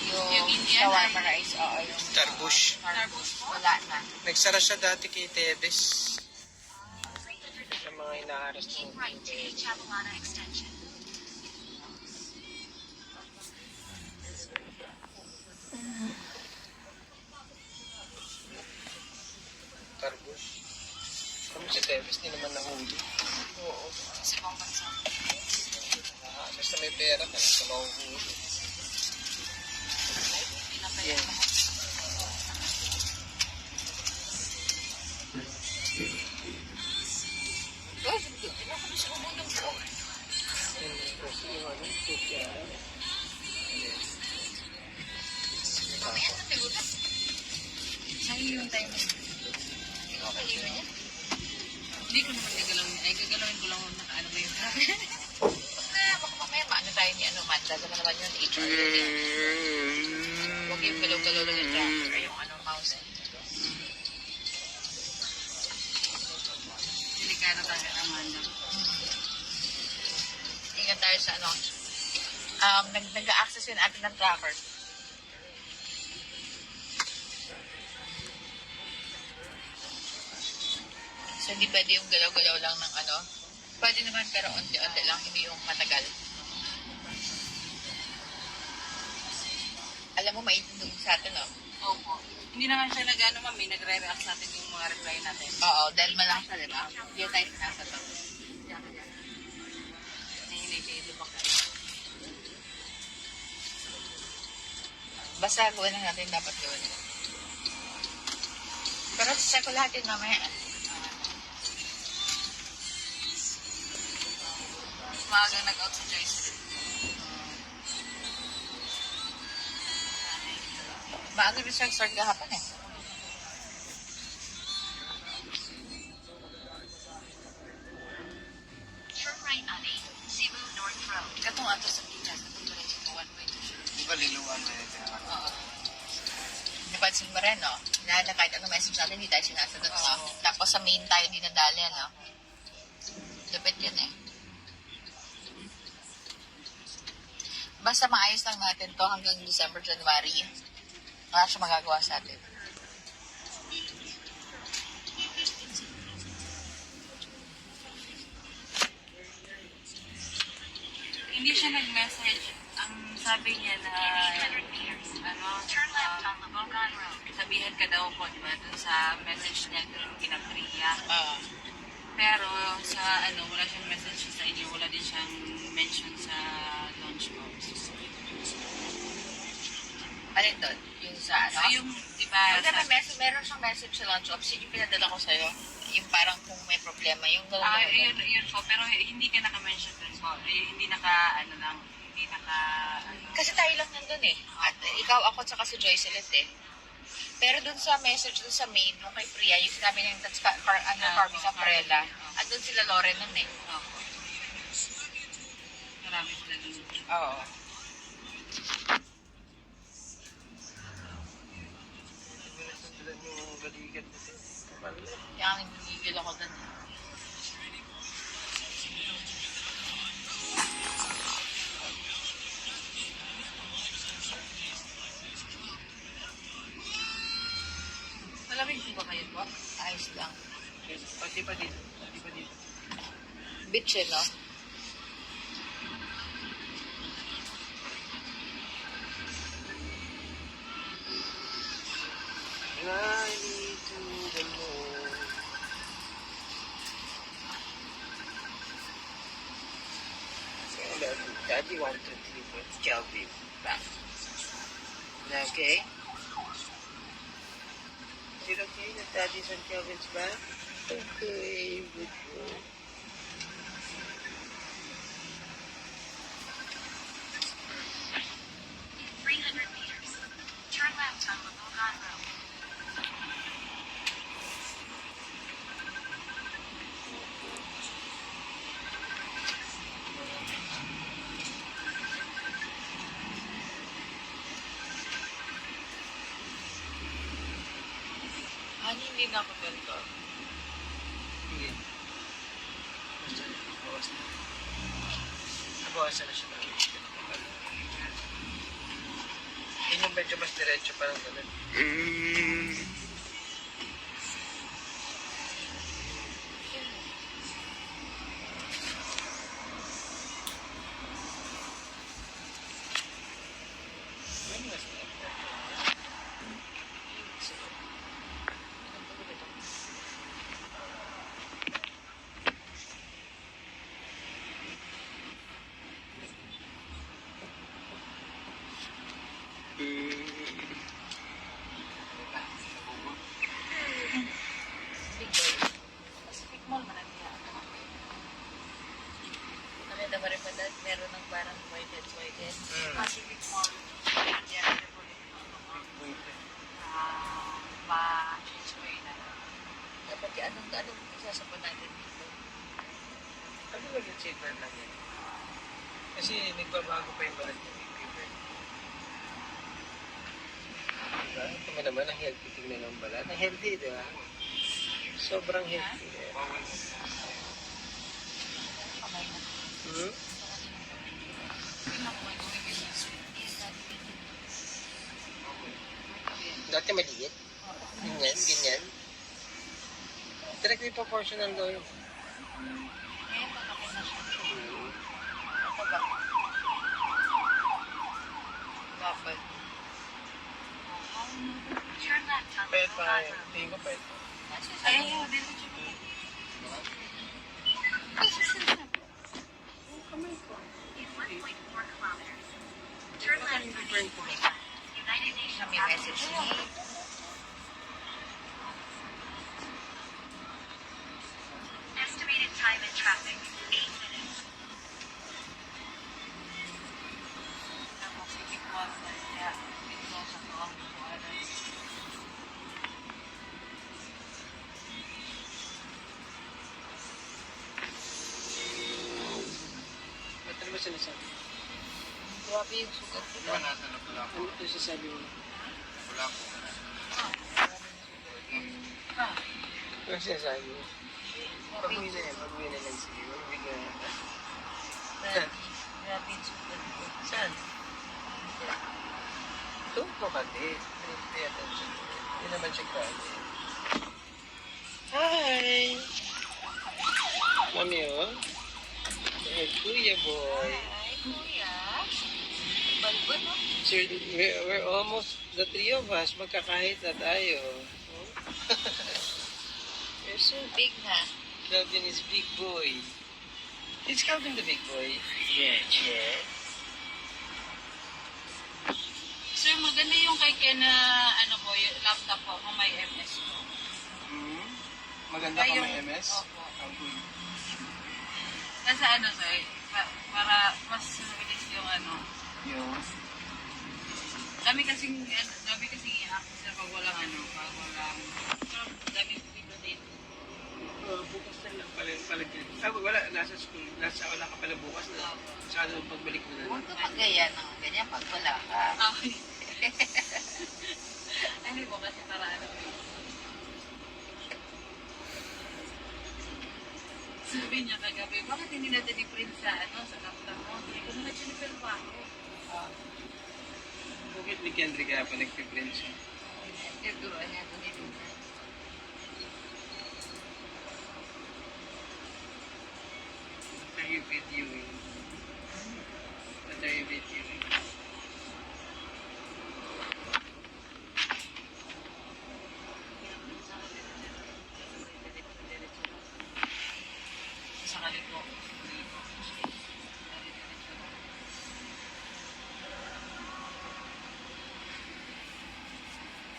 yung Indian shawarma rice. Oo, yung Tarbush. Wala na. Nagsara siya dati kay Tebes. Sa mga inaaras Keep ng right to H. Avalana Extension. Si Tevez, di naman nahuli. Oo. Sa ibang bansa. Basta may pera ka, sa mahuhuli. Pinapayaan ako. Guys, hindi ako na sa umulong po. Mamaya na nagulat. Sa'yo yung time mo. Ikaw kalima niya? Hindi ko naman gagalawin. Ay, gagalawin ko lang kung nakaano ba yun. Baka mamaya maano tayo ni Manda. Dama naman yun, HR. Huwag yung galaw-galaw lang yung tracker. Yung mouse. Delikado tayo, Amanda. Ingat tayo sa nag-a-access yun atin ng tracker. So, hindi pwede yung galaw-galaw lang ng Pwede naman, pero onti-onti lang, hindi yung matagal. Alam mo, maitindog sa atin, no? Opo. Hindi naman siya ma'am, nagre-react sa atin yung mga reply natin. Oo, dahil malaki siya, diba? Hindi tayo sinasagot. Hindi kayo lubak tayo. Basta gawin lang natin dapat gawin. Pero check ko lahat yun mamaya. Maagang nag-out si Joyce. Maaga rin siya start kahapon eh. Turn right on 8, Cebu North Road. Katong ato sa Pinas, natutuloy sa 1.2. Di ba liluwan na yun? Oo. Napansin mo rin, no? Na kahit anong message natin, hindi tayo sinasagot, no? Tapos sa main tayo dinadali, no? Lupit yun eh. Basta maayos lang natin to hanggang December, January. Wala siya magagawa sa atin. Hindi siya nag-message. Ang sabi niya na, sabihan ka daw po, diba? Dun sa message niya dun kina Priya. Pero sa wala siyang message sa inyo, wala din siyang mention sa launch box. Alin doon? Yung sa So yung, diba, meron siyang message sa launch ops. Yung pinadala ko sa'yo. Yung parang kung may problema. Yung yun po, pero hindi ka naka-mention dun po. Hindi naka. Kasi tayo lang nandun eh. At ikaw, ako, tsaka si Joyce ulit eh. Pero dun sa message, dun sa main, nung kay Priya, yung sinabi niya yung Carmi sa Prela. At dun sila Loren nun eh. Marami sila dun. Oo. Kaya nagigigil ako dun eh. Malamig po ba kayo po? Ayos lang. Pati pa dito. Bitch eh, no? I need to the moon. Daddy 1, 2, 3, 4, Kelvin. Back. Okay? Is it okay that Daddy's on Kelvin's back? Okay, good boy. Turn left on Labuhan Road. Hindi na ako ganito. Hindi. Nabawasan na siya. Yun yung medyo mas diretso, parang ganun. Pati anong isasapan natin dito? Ano mag-achievement lang yan? Kasi nagbabago pa yung balat ng paper. Diba? Ito mo naman ang healthy tingnan ng balat. Ang healthy, di ba? Sobrang healthy. Hmm? Dati maliit. Ganyan, ganyan. Directly proportional daw yun. Dapat. Pwede pa yun. Tingin ko pwede. Ayaw mo din. May message ni. Estimated time in traffic, 8 minutes. Ba't ano ba sinasabi? Grabe yung sugat ko. Ano ito sasabi mo? Wala po. Ano sinasabi mo? Pag-uwi na yan, pag-uwi na lang sige. Bigyan na. Grabe yung sugat ko. Saan? Ito, kapatid. Pay attention. Hindi naman siya grabe. Hi! Mami, oh. Hey, Kuya boy. Hi, Kuya. Balbo, no? Sir, we're almost, the three of us, magkakahit na tayo. You're so Big na. Calvin is big boy. Is Calvin the big boy? Yes. Yes. Sir, maganda yung kay Ken na ano po, yung laptop po, kung may MS po. Hmm? Maganda ka may MS? Opo. Ang good. Kasi ano, sir, para mas mabilis yung ano. Yung? Dami kasing i-hack sir pag walang ano, pag walang, pero dami dito din. Bukas na lang pala palagyan. Wala, nasa school. Wala ka pala bukas na. Saan ang pagbalik mo na? Huwag ka magaya ng ganyan pag wala ka. Okay. Ano po kasi para ano. Sabi niya kagabi, bakit hindi natin i-print sa ano, sa laptop mo? Hindi ko naman sinipil pa ako. Bakit ni Kendrick kaya pa nag-print siya? Turuan niya ito ni Luna. What are you videoing? What are you videoing? Sa kaliko.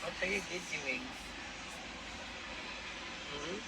What are you videoing? Hmm?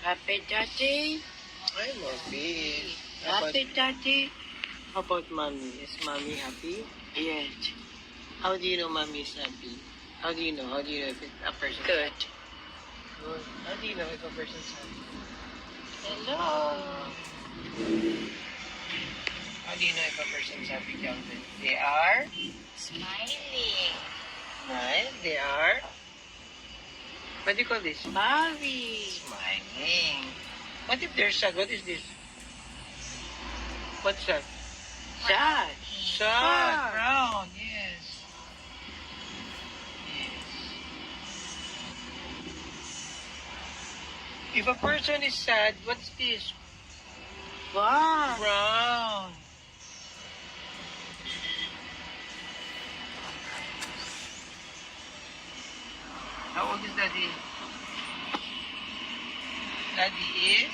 Happy Daddy. I'm happy. Happy Daddy. How about mommy? Is mommy happy? Yes. How do you know mommy is happy? How do you know? How do you know if a person Good. Good. How do you know if a person's happy? Hello. How do you know if a person's happy, Calvin? They are? Smiling. Right? They are? What do you call this? Bobby. Smiling. What if there's sad? What is this? What's that? Sad. Sad. Brown. Yes. Yes. If a person is sad, what's this? Wow. Brown. How old is Daddy? Daddy is?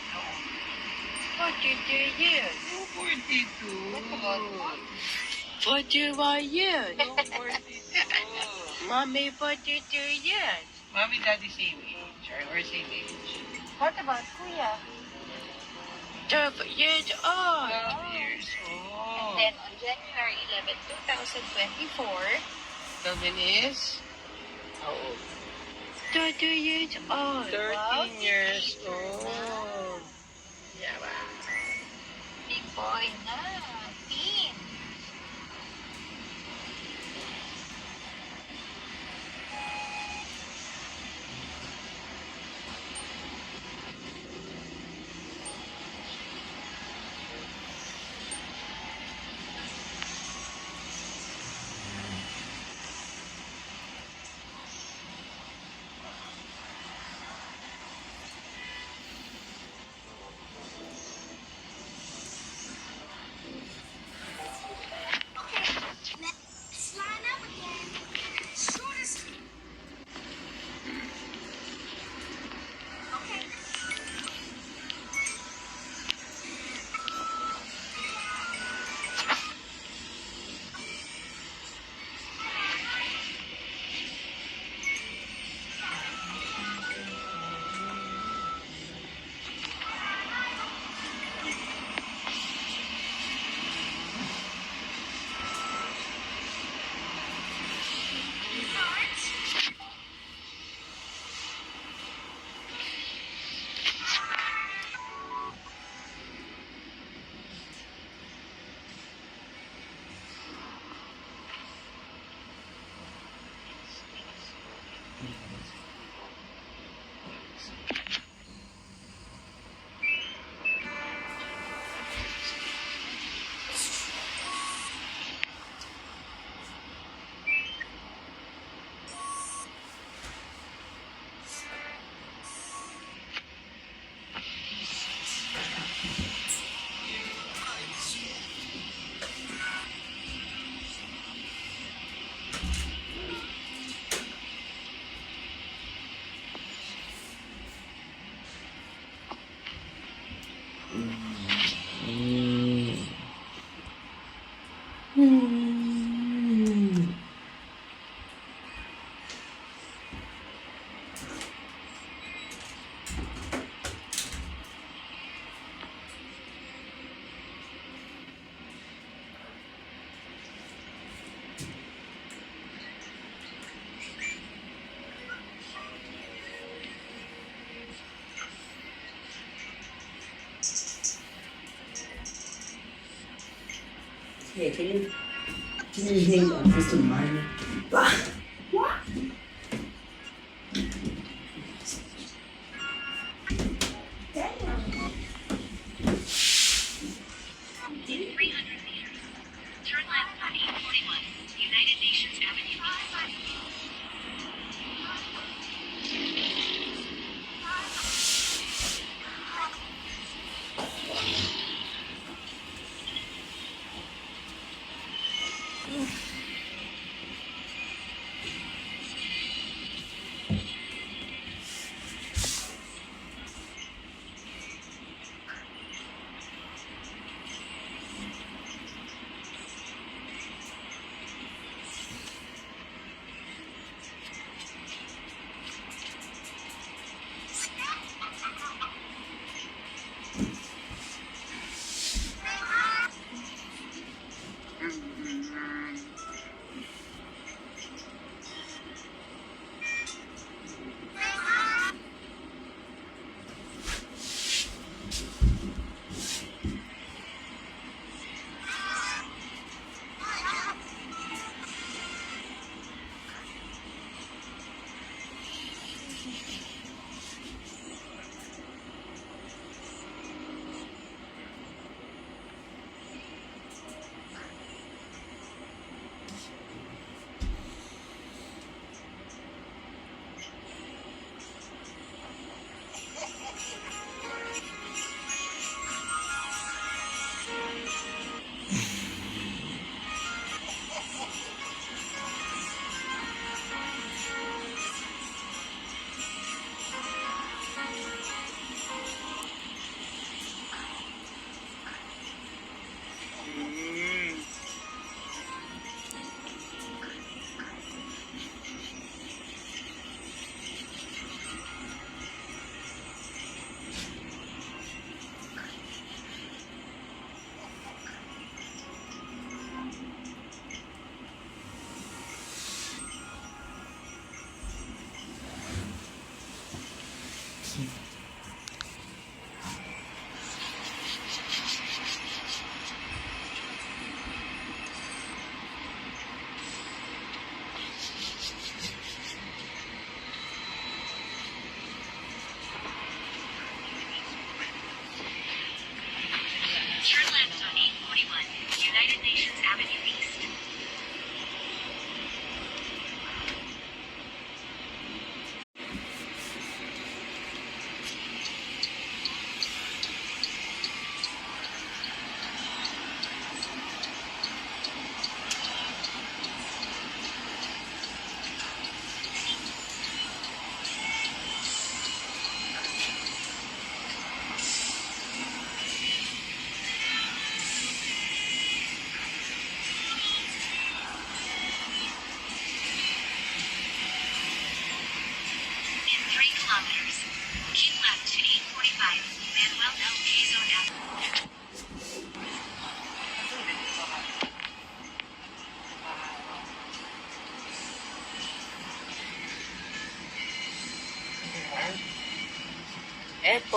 How old? 42 years. Oh, 42. 41 years. Oh, 42. Mommy, 42 years. Mommy, Daddy, same age. Or same age. What about Kuya? 12 years old. 12 years And old. then on January 11, 2024, Kelvin is? How old? 30 years old. 13 years old. yeah, big boy na, teen. Hey, can you hang on just a moment? What? In 300 meters, turn left on 841 United Nations Avenue.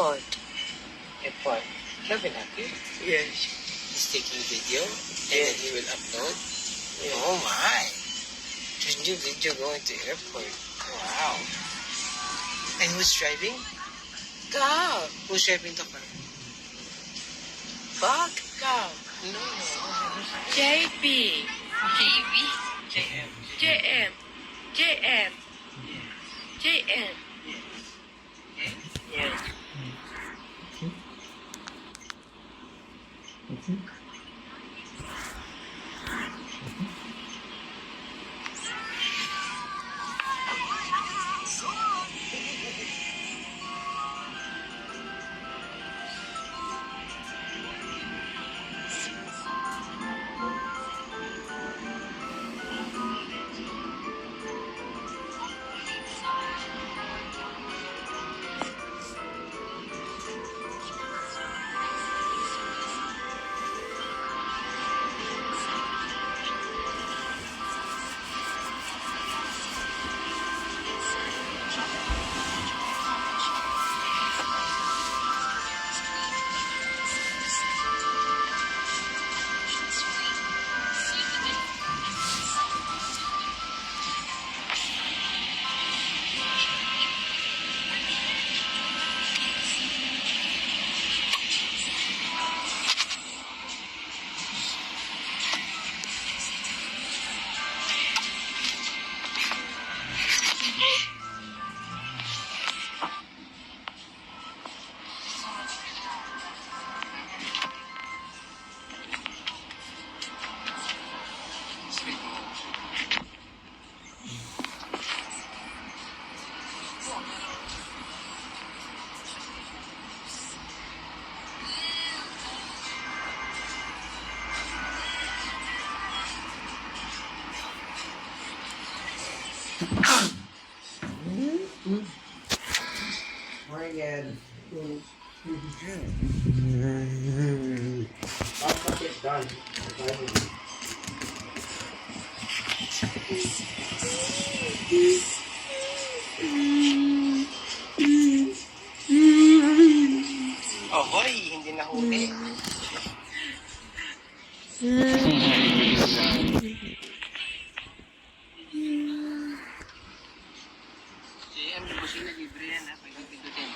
Airport. Airport. Kevin happy? Yes. He's taking video and Yes. then he will upload. Yes. Oh my! There's new video going to airport. Wow. And who's driving? Cow. Who's driving the car? Fuck. Cow. No. JP. KB. JM. JM. JM. JM. Yes. Morgan. Papa, get done. Ahoy! Hindi nahuli. JM, limosina, libre yan ha. Pwede pindutin.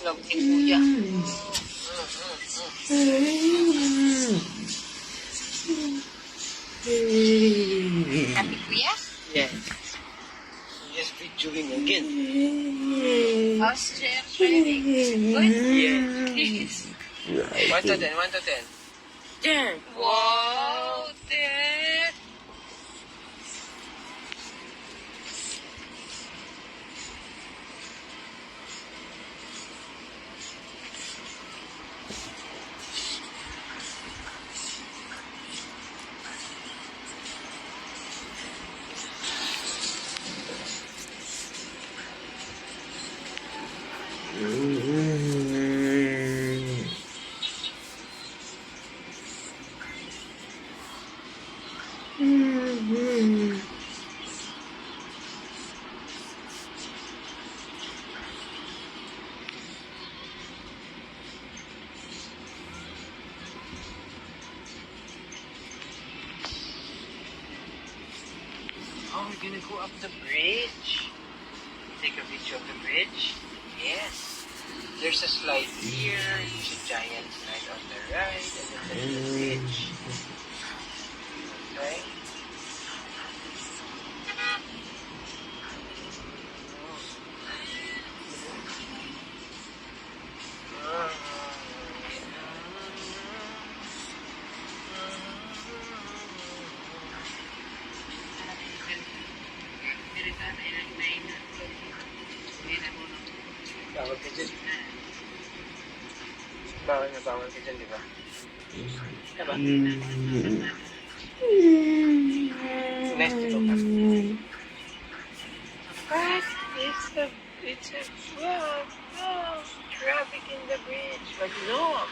Love ni Kuya. Happy Kuya? Yes. Just videoing again. How's JM training? Good? Yes. 1 to 10, 1 to 10. 10. Wow, 10. Oh, we're gonna go up the bridge. Take a video of the bridge. Yes. There's a slide here. There's a giant slide on the right, and then there's the bridge. Okay. Bawal ka dyan. Bawal ka dyan, di ba? Diba? Nice to look at. What? It's a flood. No, traffic in the bridge. But look.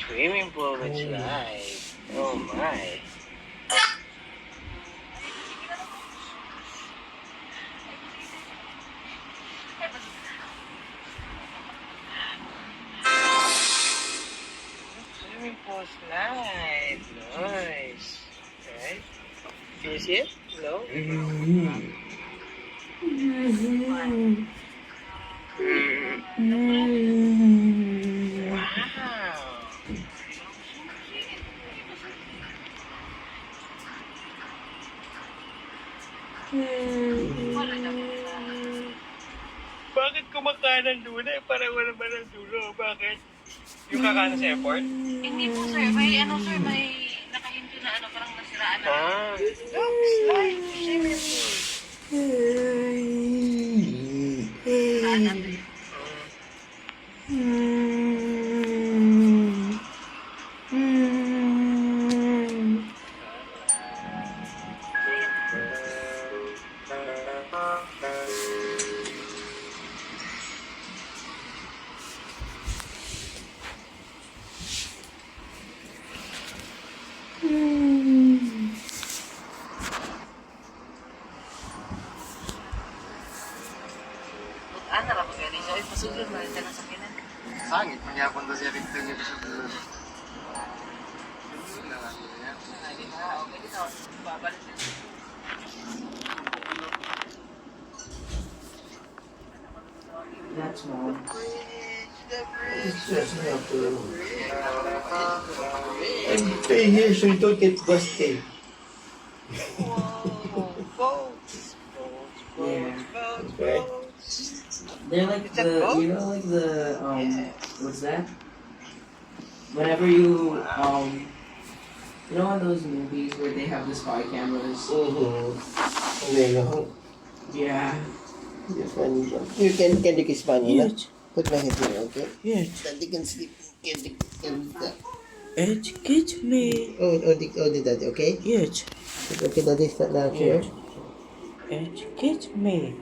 Swimming pool with slide. Oh my. Swimming pool's nice. Nice. Right? Can you see it? No? Wow. Bakit kumakanan doon eh? Parang wala ba ng dulo? Bakit? Yung kakanan sa airport? Hindi po sir, may ano sir, may nakahinto na ano, parang nasiraan na. Looks like swimming pool. Nasiraan natin. Ano ra po gani sa pasugod man ka na sa kinan. Sangit, mangyapon daw siya rito niya sa dulo. Dulo na lang niya. Okay, dito. Babalik din. That's small. It's just not true. And stay here so you don't get busted. Boats. Yeah. Boats. Right. They're like the, you know, like the, what's that? Whenever you know in those movies where they have the spy cameras? There you go. Yeah. You're funny. You can kiss funny, no? Yes. Put my head here, okay? Yes. Daddy can sleep. Candy. Educate me. Oh, daddy, okay? Yes. Okay, daddy, start now here. Educate me.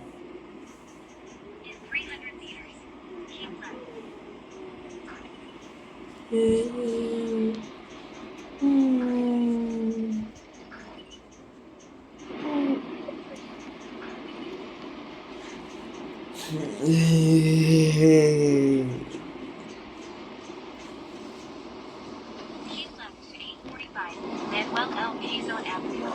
Manuel L. Quezon Avenue.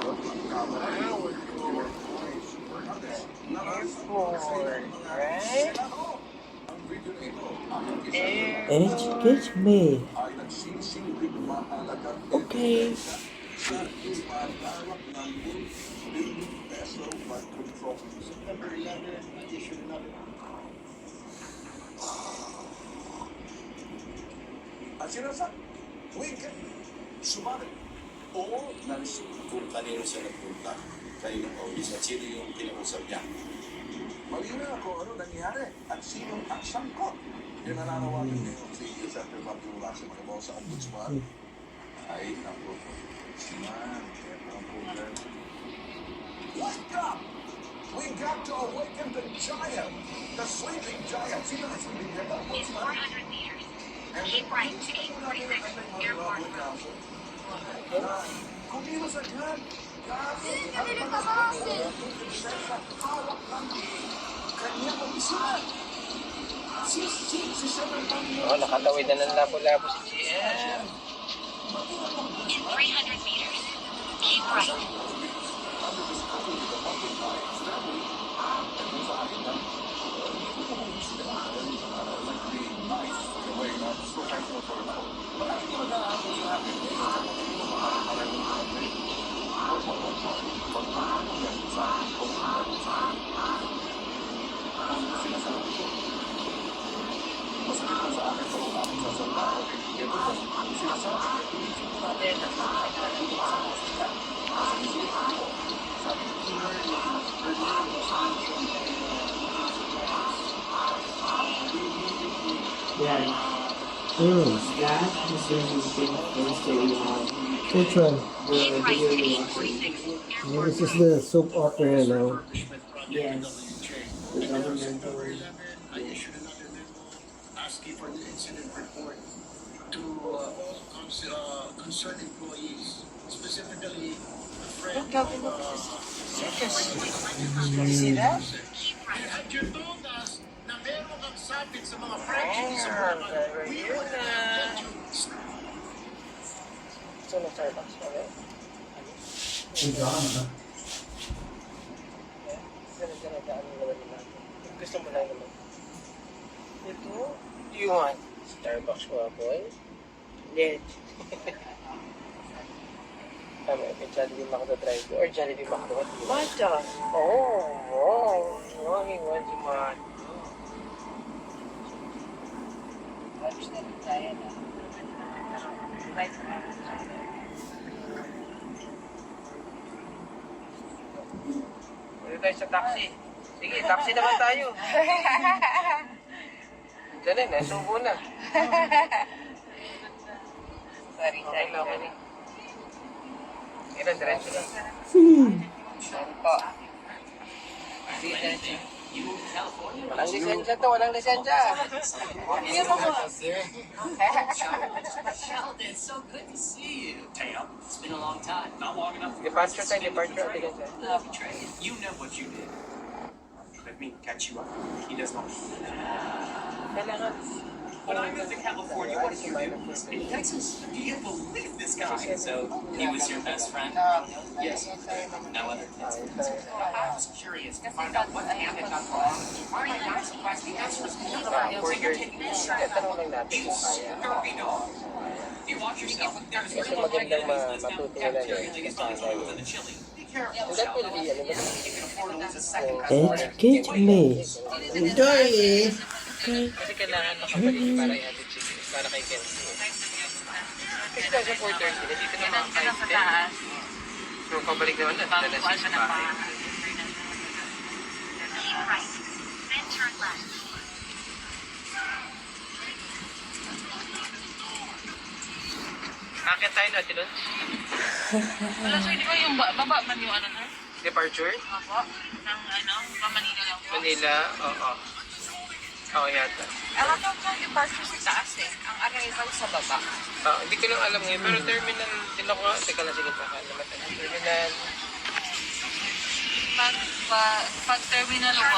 Right? Educate me. Okay. Ang sinasabi, tuwing ka sumali o nalis kung kanino siya nagpunta, kanino kaubis at sino yung kinausap niya. Malina kung ano nangyari at sinong ang sangkot. Yung nananawagan ngayon si Senator Abdullah sa mga sa ombudsman ay naku, ombudsman, kaya ang problem. Wake up! We got to awaken the giant, the sleeping giant. Sino ang sleeping giant? In 400 meters, keep right to 846 Airport Road. Kumilos agad. Kanya mag-isa. Oh, nakatawid na ng labo-labo si GM. In 300 meters, keep right. Yeah. That is when you think first that we have Which one? the video you watching. Yeah, this is the soap opera now. Yes. The governmental. I issued another memo asking for the incident report to all concerned employees, specifically a friend Look, Gavin, of, look. You see that? Had you told us na meron kang sabit sa mga friends sa mga we would have let you So, na-Starbucks pa rin? Gusto mo lang naman. Ito? Do you want Starbucks mga boy? Hindi. Kami, may Jollibee Macdo drive or Jollibee Macdo. Matcha! Oh, wow. Longing one si Matcha. Halos na rin tayo na. Pwede tayo sa taxi. Sige, taxi naman tayo. Diyan na, subo na. Sorry. Ira, diretso lang. Po. Sige, diretso. Walang lisensya to, walang lisensya. Bigyan mo ko. Sheldon, so good to see you. Tam, it's been a long time. Not long enough. Departure tayo, departure. You know what you did. Let me catch you up. He does not. Kailangan. When I moved to California, what did you do? In Texas, you can't believe this guy. So, he was your best friend? Yes. No other kids. I was curious to find out what Tam had done wrong. Are you not surprised the answer is no. So you're taking this shot. You scurvy dog. You watch yourself. There's Kasi little magandang microbes matutunan bacteria eh. that gets on the chili. Be careful. That will be, ano ba? You can afford to lose a second. Educate me. Enjoy. Kasi kailangan makabalik para i-hatid para kay Ken. Kasi kasi 4:30, nandito na mga 5:10. So, pabalik naman na. Dala sa bahay. Akit tayo natin doon. Wala, sir, di ba yung baba man yung ano na? Departure? Opo. Ng ano, Manila lang po. Manila, oo. Oo, yata. Alam ko yung departure sa taas eh. Ang arrival sa baba. Hindi ko lang alam ngayon, pero terminal, tinan ko nga, teka lang, sige, nakalamat. Terminal. Pag terminal 1,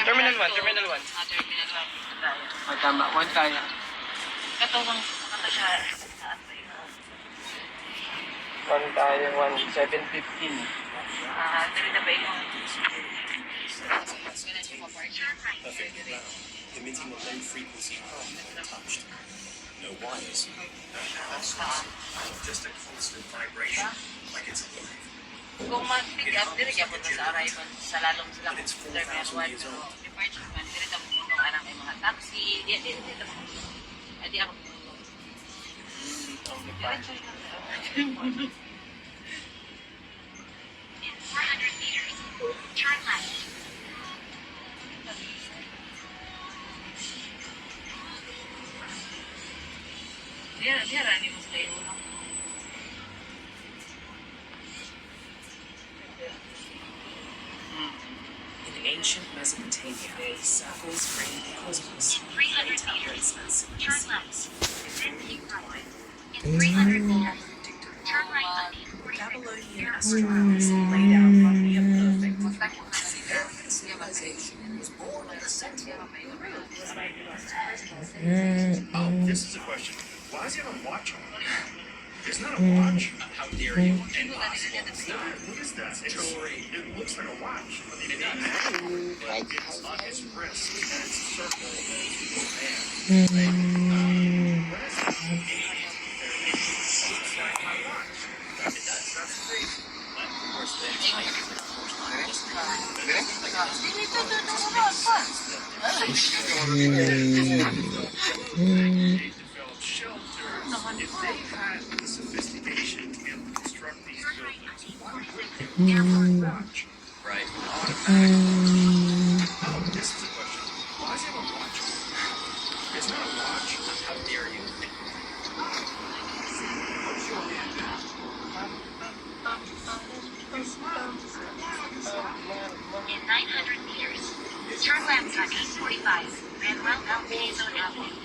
Terminal 1. Terminal 1. Tama, 1 tayo. Katulong siya. 1 tayo, 7:15. Dali na ba yung emitting a low frequency hum when touched. No wires. No hands. Just a constant vibration, like it's alive. kung mag-pick up, dirigyan mo na sa arrival sa lalong silang terminal 1. So, departure man, dirigyan mo nung anak may mga taxi. Di ako diretso lang. In 400 meters, turn left. Diyan, mo sila yung unang. In ancient Mesopotamia, circles reigned cosmos. 300 meters, turn left. Then keep right. In 300 meters, turn right on the Babylonian astronomers laid out roughly a perfect civilization was born at the center of the room. Oh, this is a question. Why is it a watch on? It's not a watch. How dare you? Impossible. What is that? It looks like a watch. It is. But it's on his wrist, and it's a circle. Man. What is it? It's like my watch. It does. That's crazy. But of course, if they had the sophistication to be able to construct these buildings, why would they never watch? Right. Oh, this is a question. Why is it a watch? It's not a watch. How dare you? What's your hand now? In 900 meters, turn left on 845, Manuel L. Payson Avenue.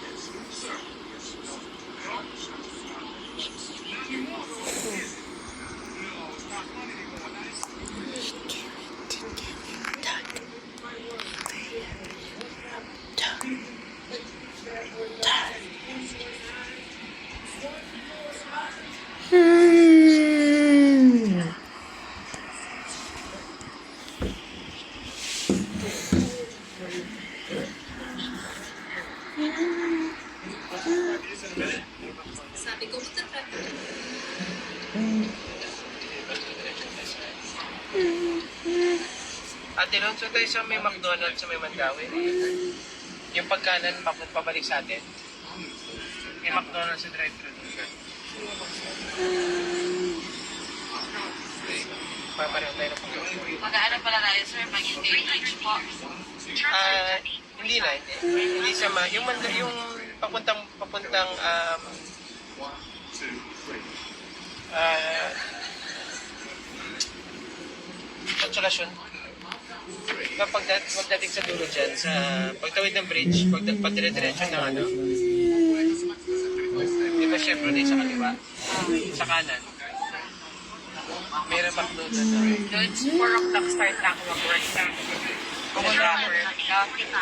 Sabi ko, traffic. Ate Lon, so tayo sa may McDonald's sa may Mandawi. Yung pagkanan, pabalik sa atin. May McDonald's sa drive-thru. Papareho tayo na pagkain. Mag-ano pala tayo, sir, pag-engage po. Hindi na, hindi siya yung papuntang Konsolasyon. Pagdating sa dulo dyan, sa pagtawid ng bridge, pagdire-diretso ng ano, di ba Chevrolet sa kaliwa? Sa kanan. Meron McDonald's na. It's 4 o'clock start na ako mag-work na. Kung wala ako ito.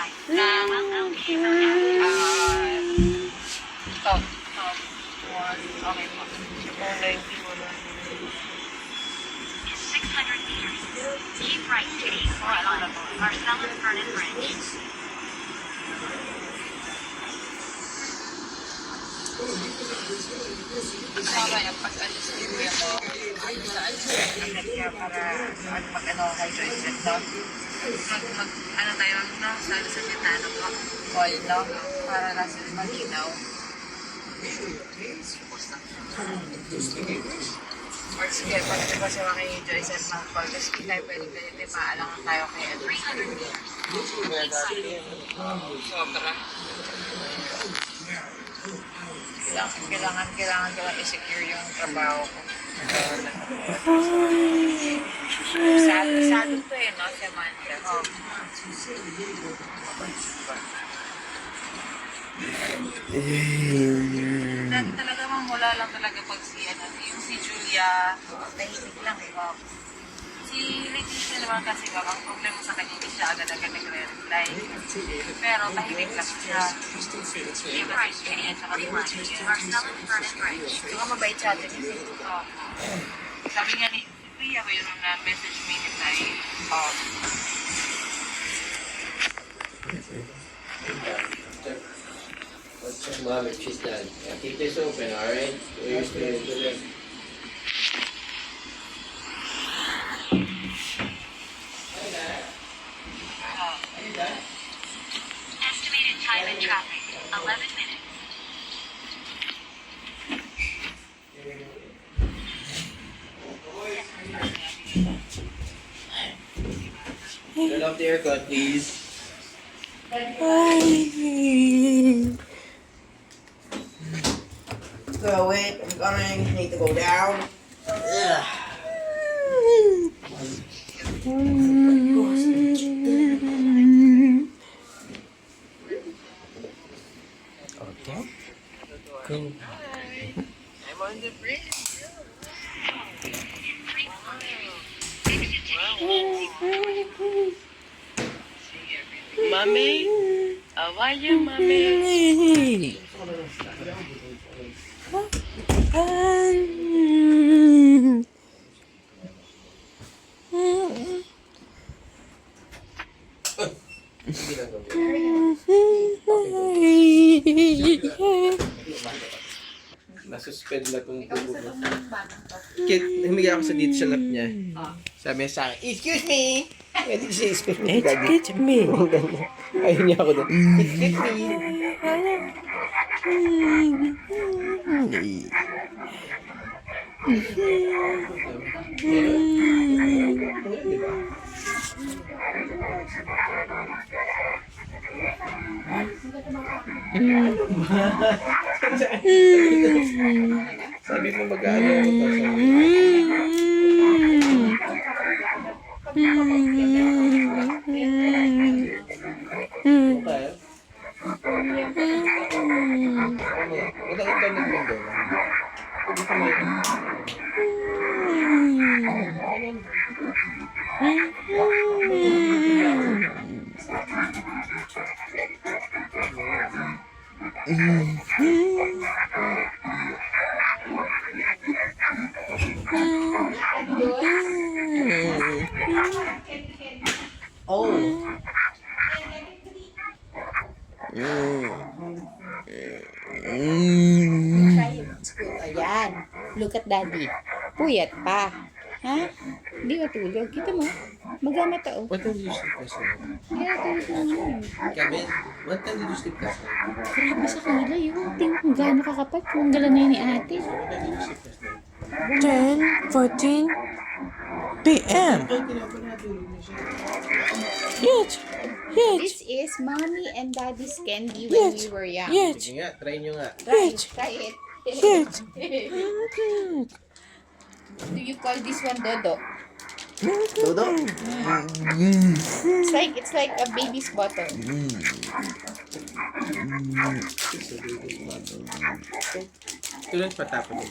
Okay po. Yung 90 mo na. 600 meters. Keep right to 841 Marcellus Vernon Bridge. Mamaya, pag-alis ko yung para mag-ano kay Joyce no? Ano tayo, no? Sa gitna, po? Call, no? Para nasa malinaw. Or sige, pag diba siya kay Joyce at mag-call, kasi hindi tayo pwede maalangan tayo kay Edwin. Sobra. Kailangan i-secure yung trabaho ko. Sado to no? Samantha. Talaga mamula lang talaga pag yung si Julia, tahimik lang Si Leticia naman kasi ang problema sa kanya, hindi siya agad-agad nagre-reply. Pero tahimik lang siya. Keep right to 841 Marcellus Vernon Bridge. Diba mabait sa atin kasi. Sabi nga ni Pia, mayroon na message me ni Tay. What's your mom if she's done? Keep this open, alright? Estimated time in traffic, 11 minutes. Turn off the aircon, please. So wait, I'm gonna need to go down. Okay. Cool. I'm on the bridge. Mommy? How are you, mommy? Nasuspend na itong tubo ko. Humiga ako sa dito sa lap niya. Sabi niya sa akin, excuse me! Pwede siya, excuse me. Excuse me. Ayun niya ako doon. Excuse Sabi mo mag-ano ako to. Oh. Try it. Ayan. Look at daddy. Puyat pa. Ha? Hindi matulog. Kita mo? Magamit oh. What time did you sleep last night? Yeah, tulog na yun. Kevin, what time did you sleep last night? Grabe sa kanila yun. Tingnan kung gaano kakapal. Kung gala na yun ni ate. What time did you sleep last night? 10:14 p.m. Yes. Yes. This is mommy and daddy's candy when we were young. Sige nga, try nyo nga. Try it. Yes. Do you call this one Dodo? Dodo? It's like a baby's bottle. Tulad patapon mo.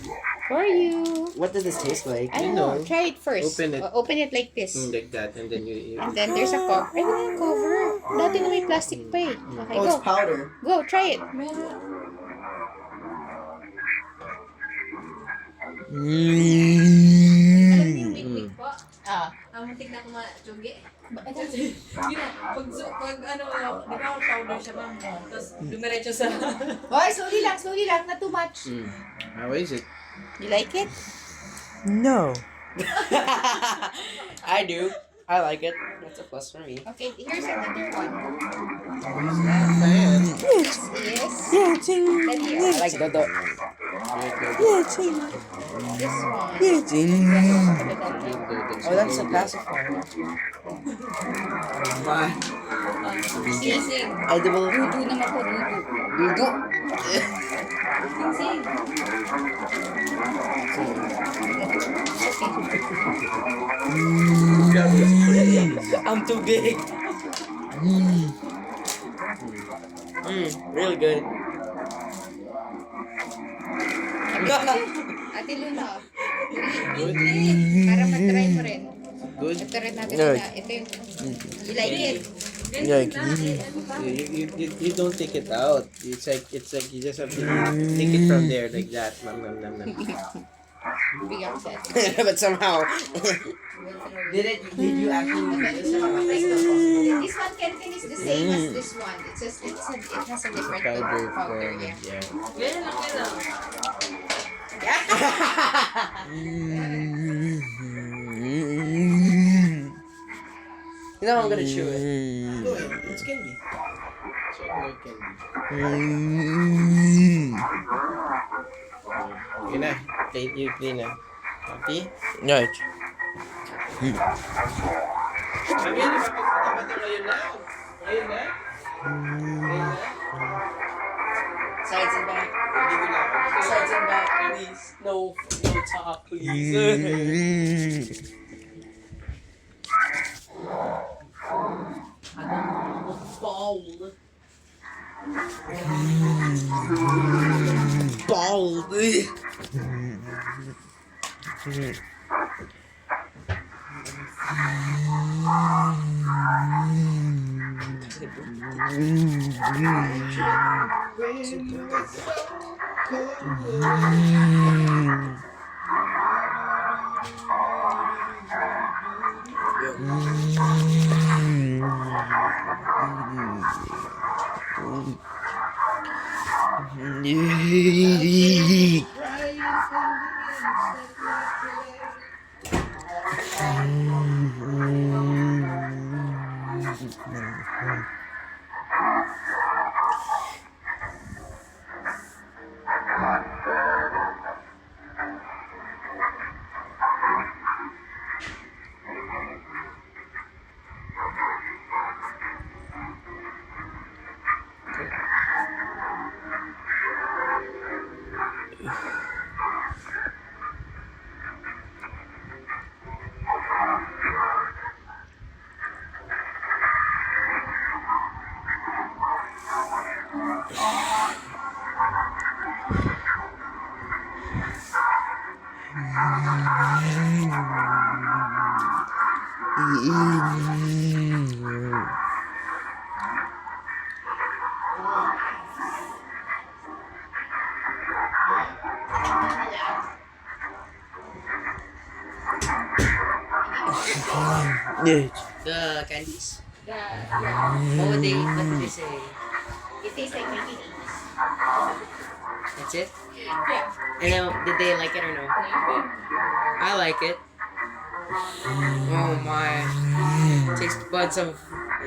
For you. What does this taste like? I don't know. Try it first. Open it. Open it like this. Like that, and then you... And then there's a cover. Ay, wala yung cover. Dati na may plastic pa eh. Okay, Oh, go. it's powder. Go, try it. Ah. Muntik na ako matsugi. Yun na, pag ano, di ba powder siya ba? Tapos dumiretso sa... Boy, slowly lang. Not too much. How is it? You like it? No. I do. I like it. That's a plus for me. Okay, here's another one. Yes. Yes. Yes. I like Dodo. Yes. This one. Yes. Oh, that's a pacifier. Sing. Edible. Dudu naman po, dudu. Dudu. Sing. I'm too big. Really good. Ate Luna. Para matry mo rin. Good. Ito rin natin Good. na. Ito yung... You like it? You don't take it out. It's like you just have to take it from there like that. Nom. Big upset. But somehow, did you actually do this? This one can finish the same as this one. It's just it has a different Powder powder. form, Yeah. You know I'm gonna chew it. Go ahead. It's candy. Chocolate candy. Yun na. Clean na. Okay? Right. Sabi yan, bakit ngayon na? Ngayon na? Sides and back. Sides and back, please. No talk, please. Bald. Yes. The candies. The, What did they say? it tastes like 1980s. That's it? Yeah. And then, did they like it or no? I like it. Oh my. Taste buds of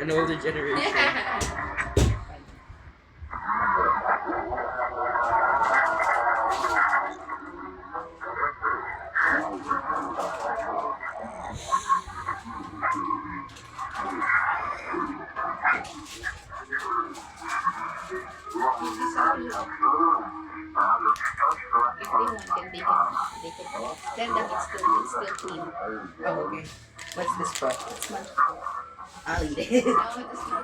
an older generation. If they want, then they can then it's still clean. Oh, okay. What's this for? It's much. I'll eat it. No, it is not.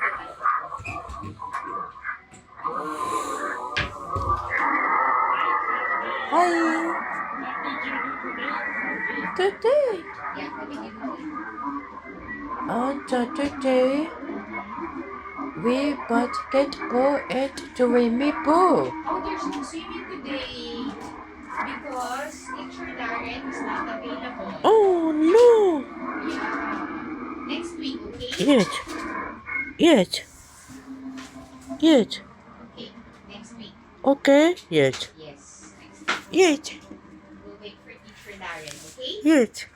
Hi. Today. Yeah, what did you call it? Today we basketball at swimming pool. Oh, there's no swimming today because teacher Darren is not available. Oh no. Yeah. Next week, okay? Yes. Yes. Yes. Okay, next week. Okay. Yes. Yes, next week. Yes. We'll wait for teacher Darren, okay? Yes.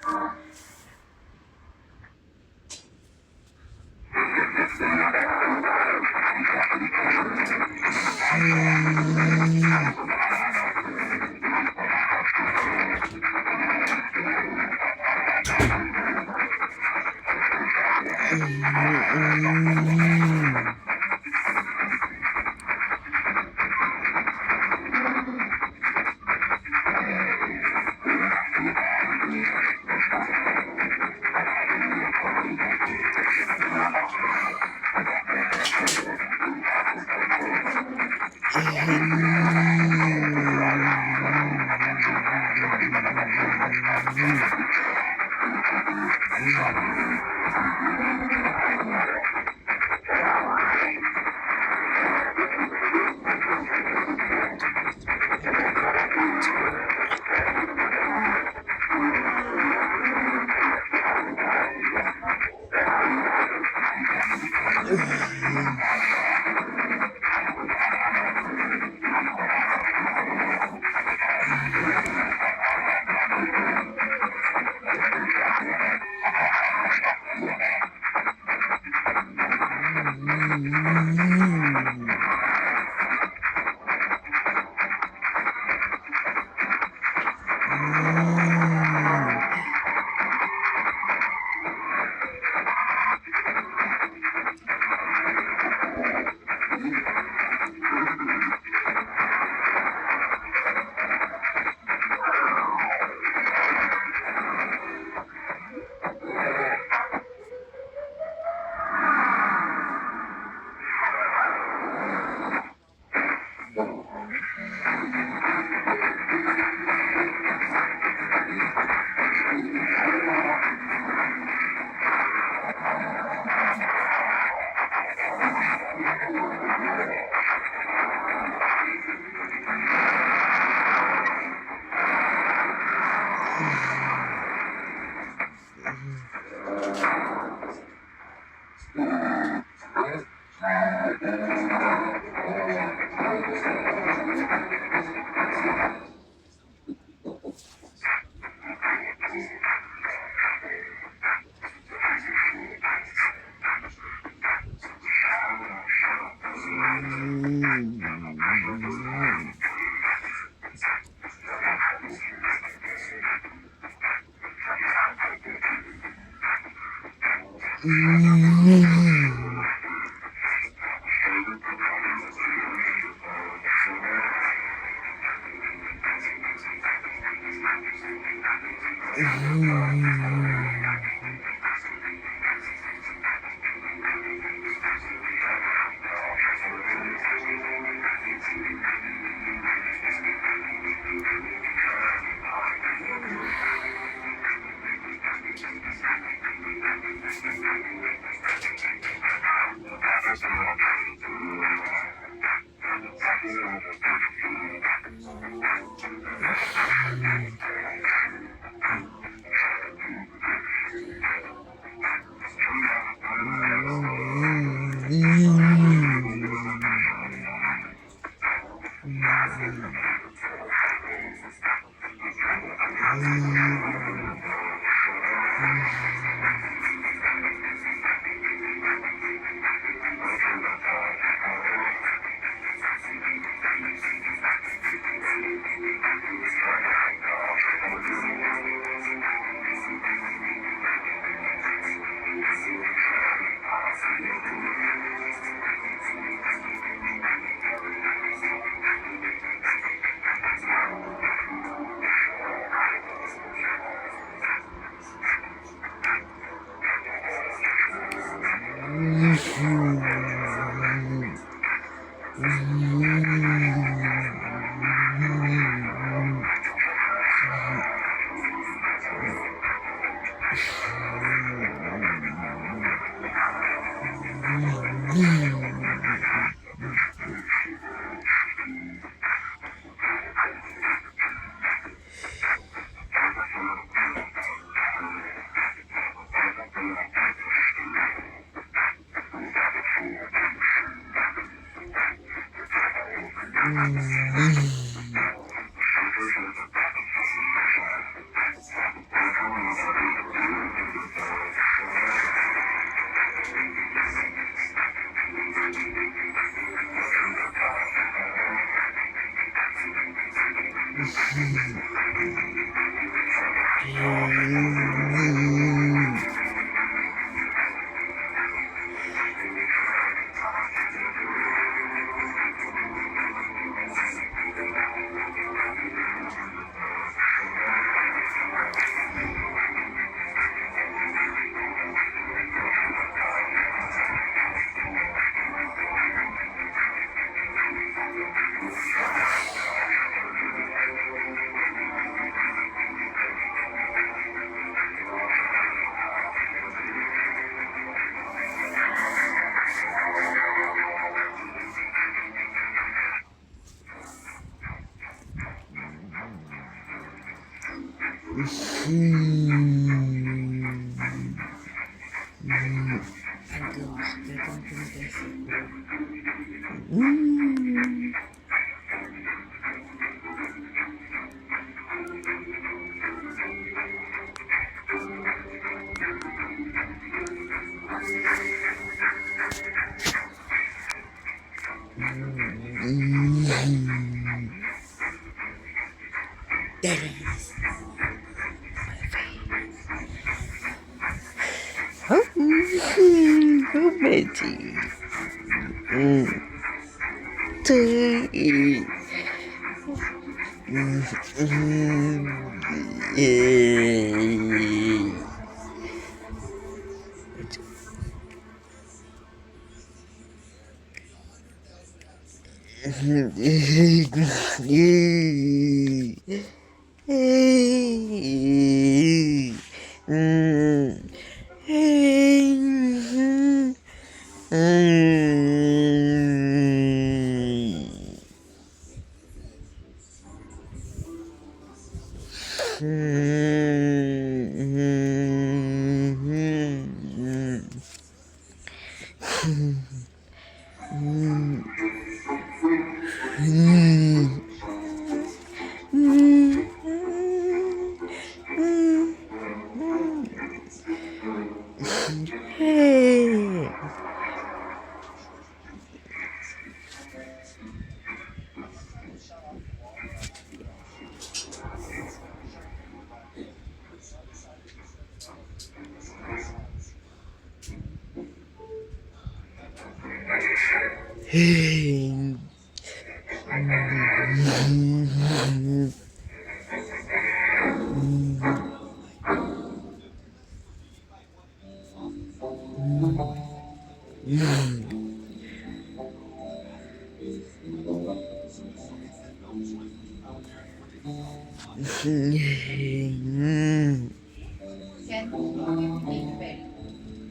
Oh, Betty.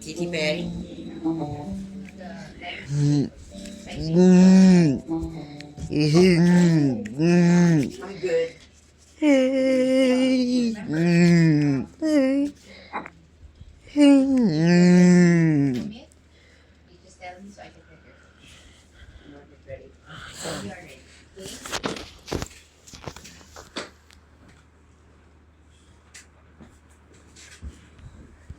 Katy Perry. I'm good. You just tell me so I can prepare. You are ready. So you are ready. Okay?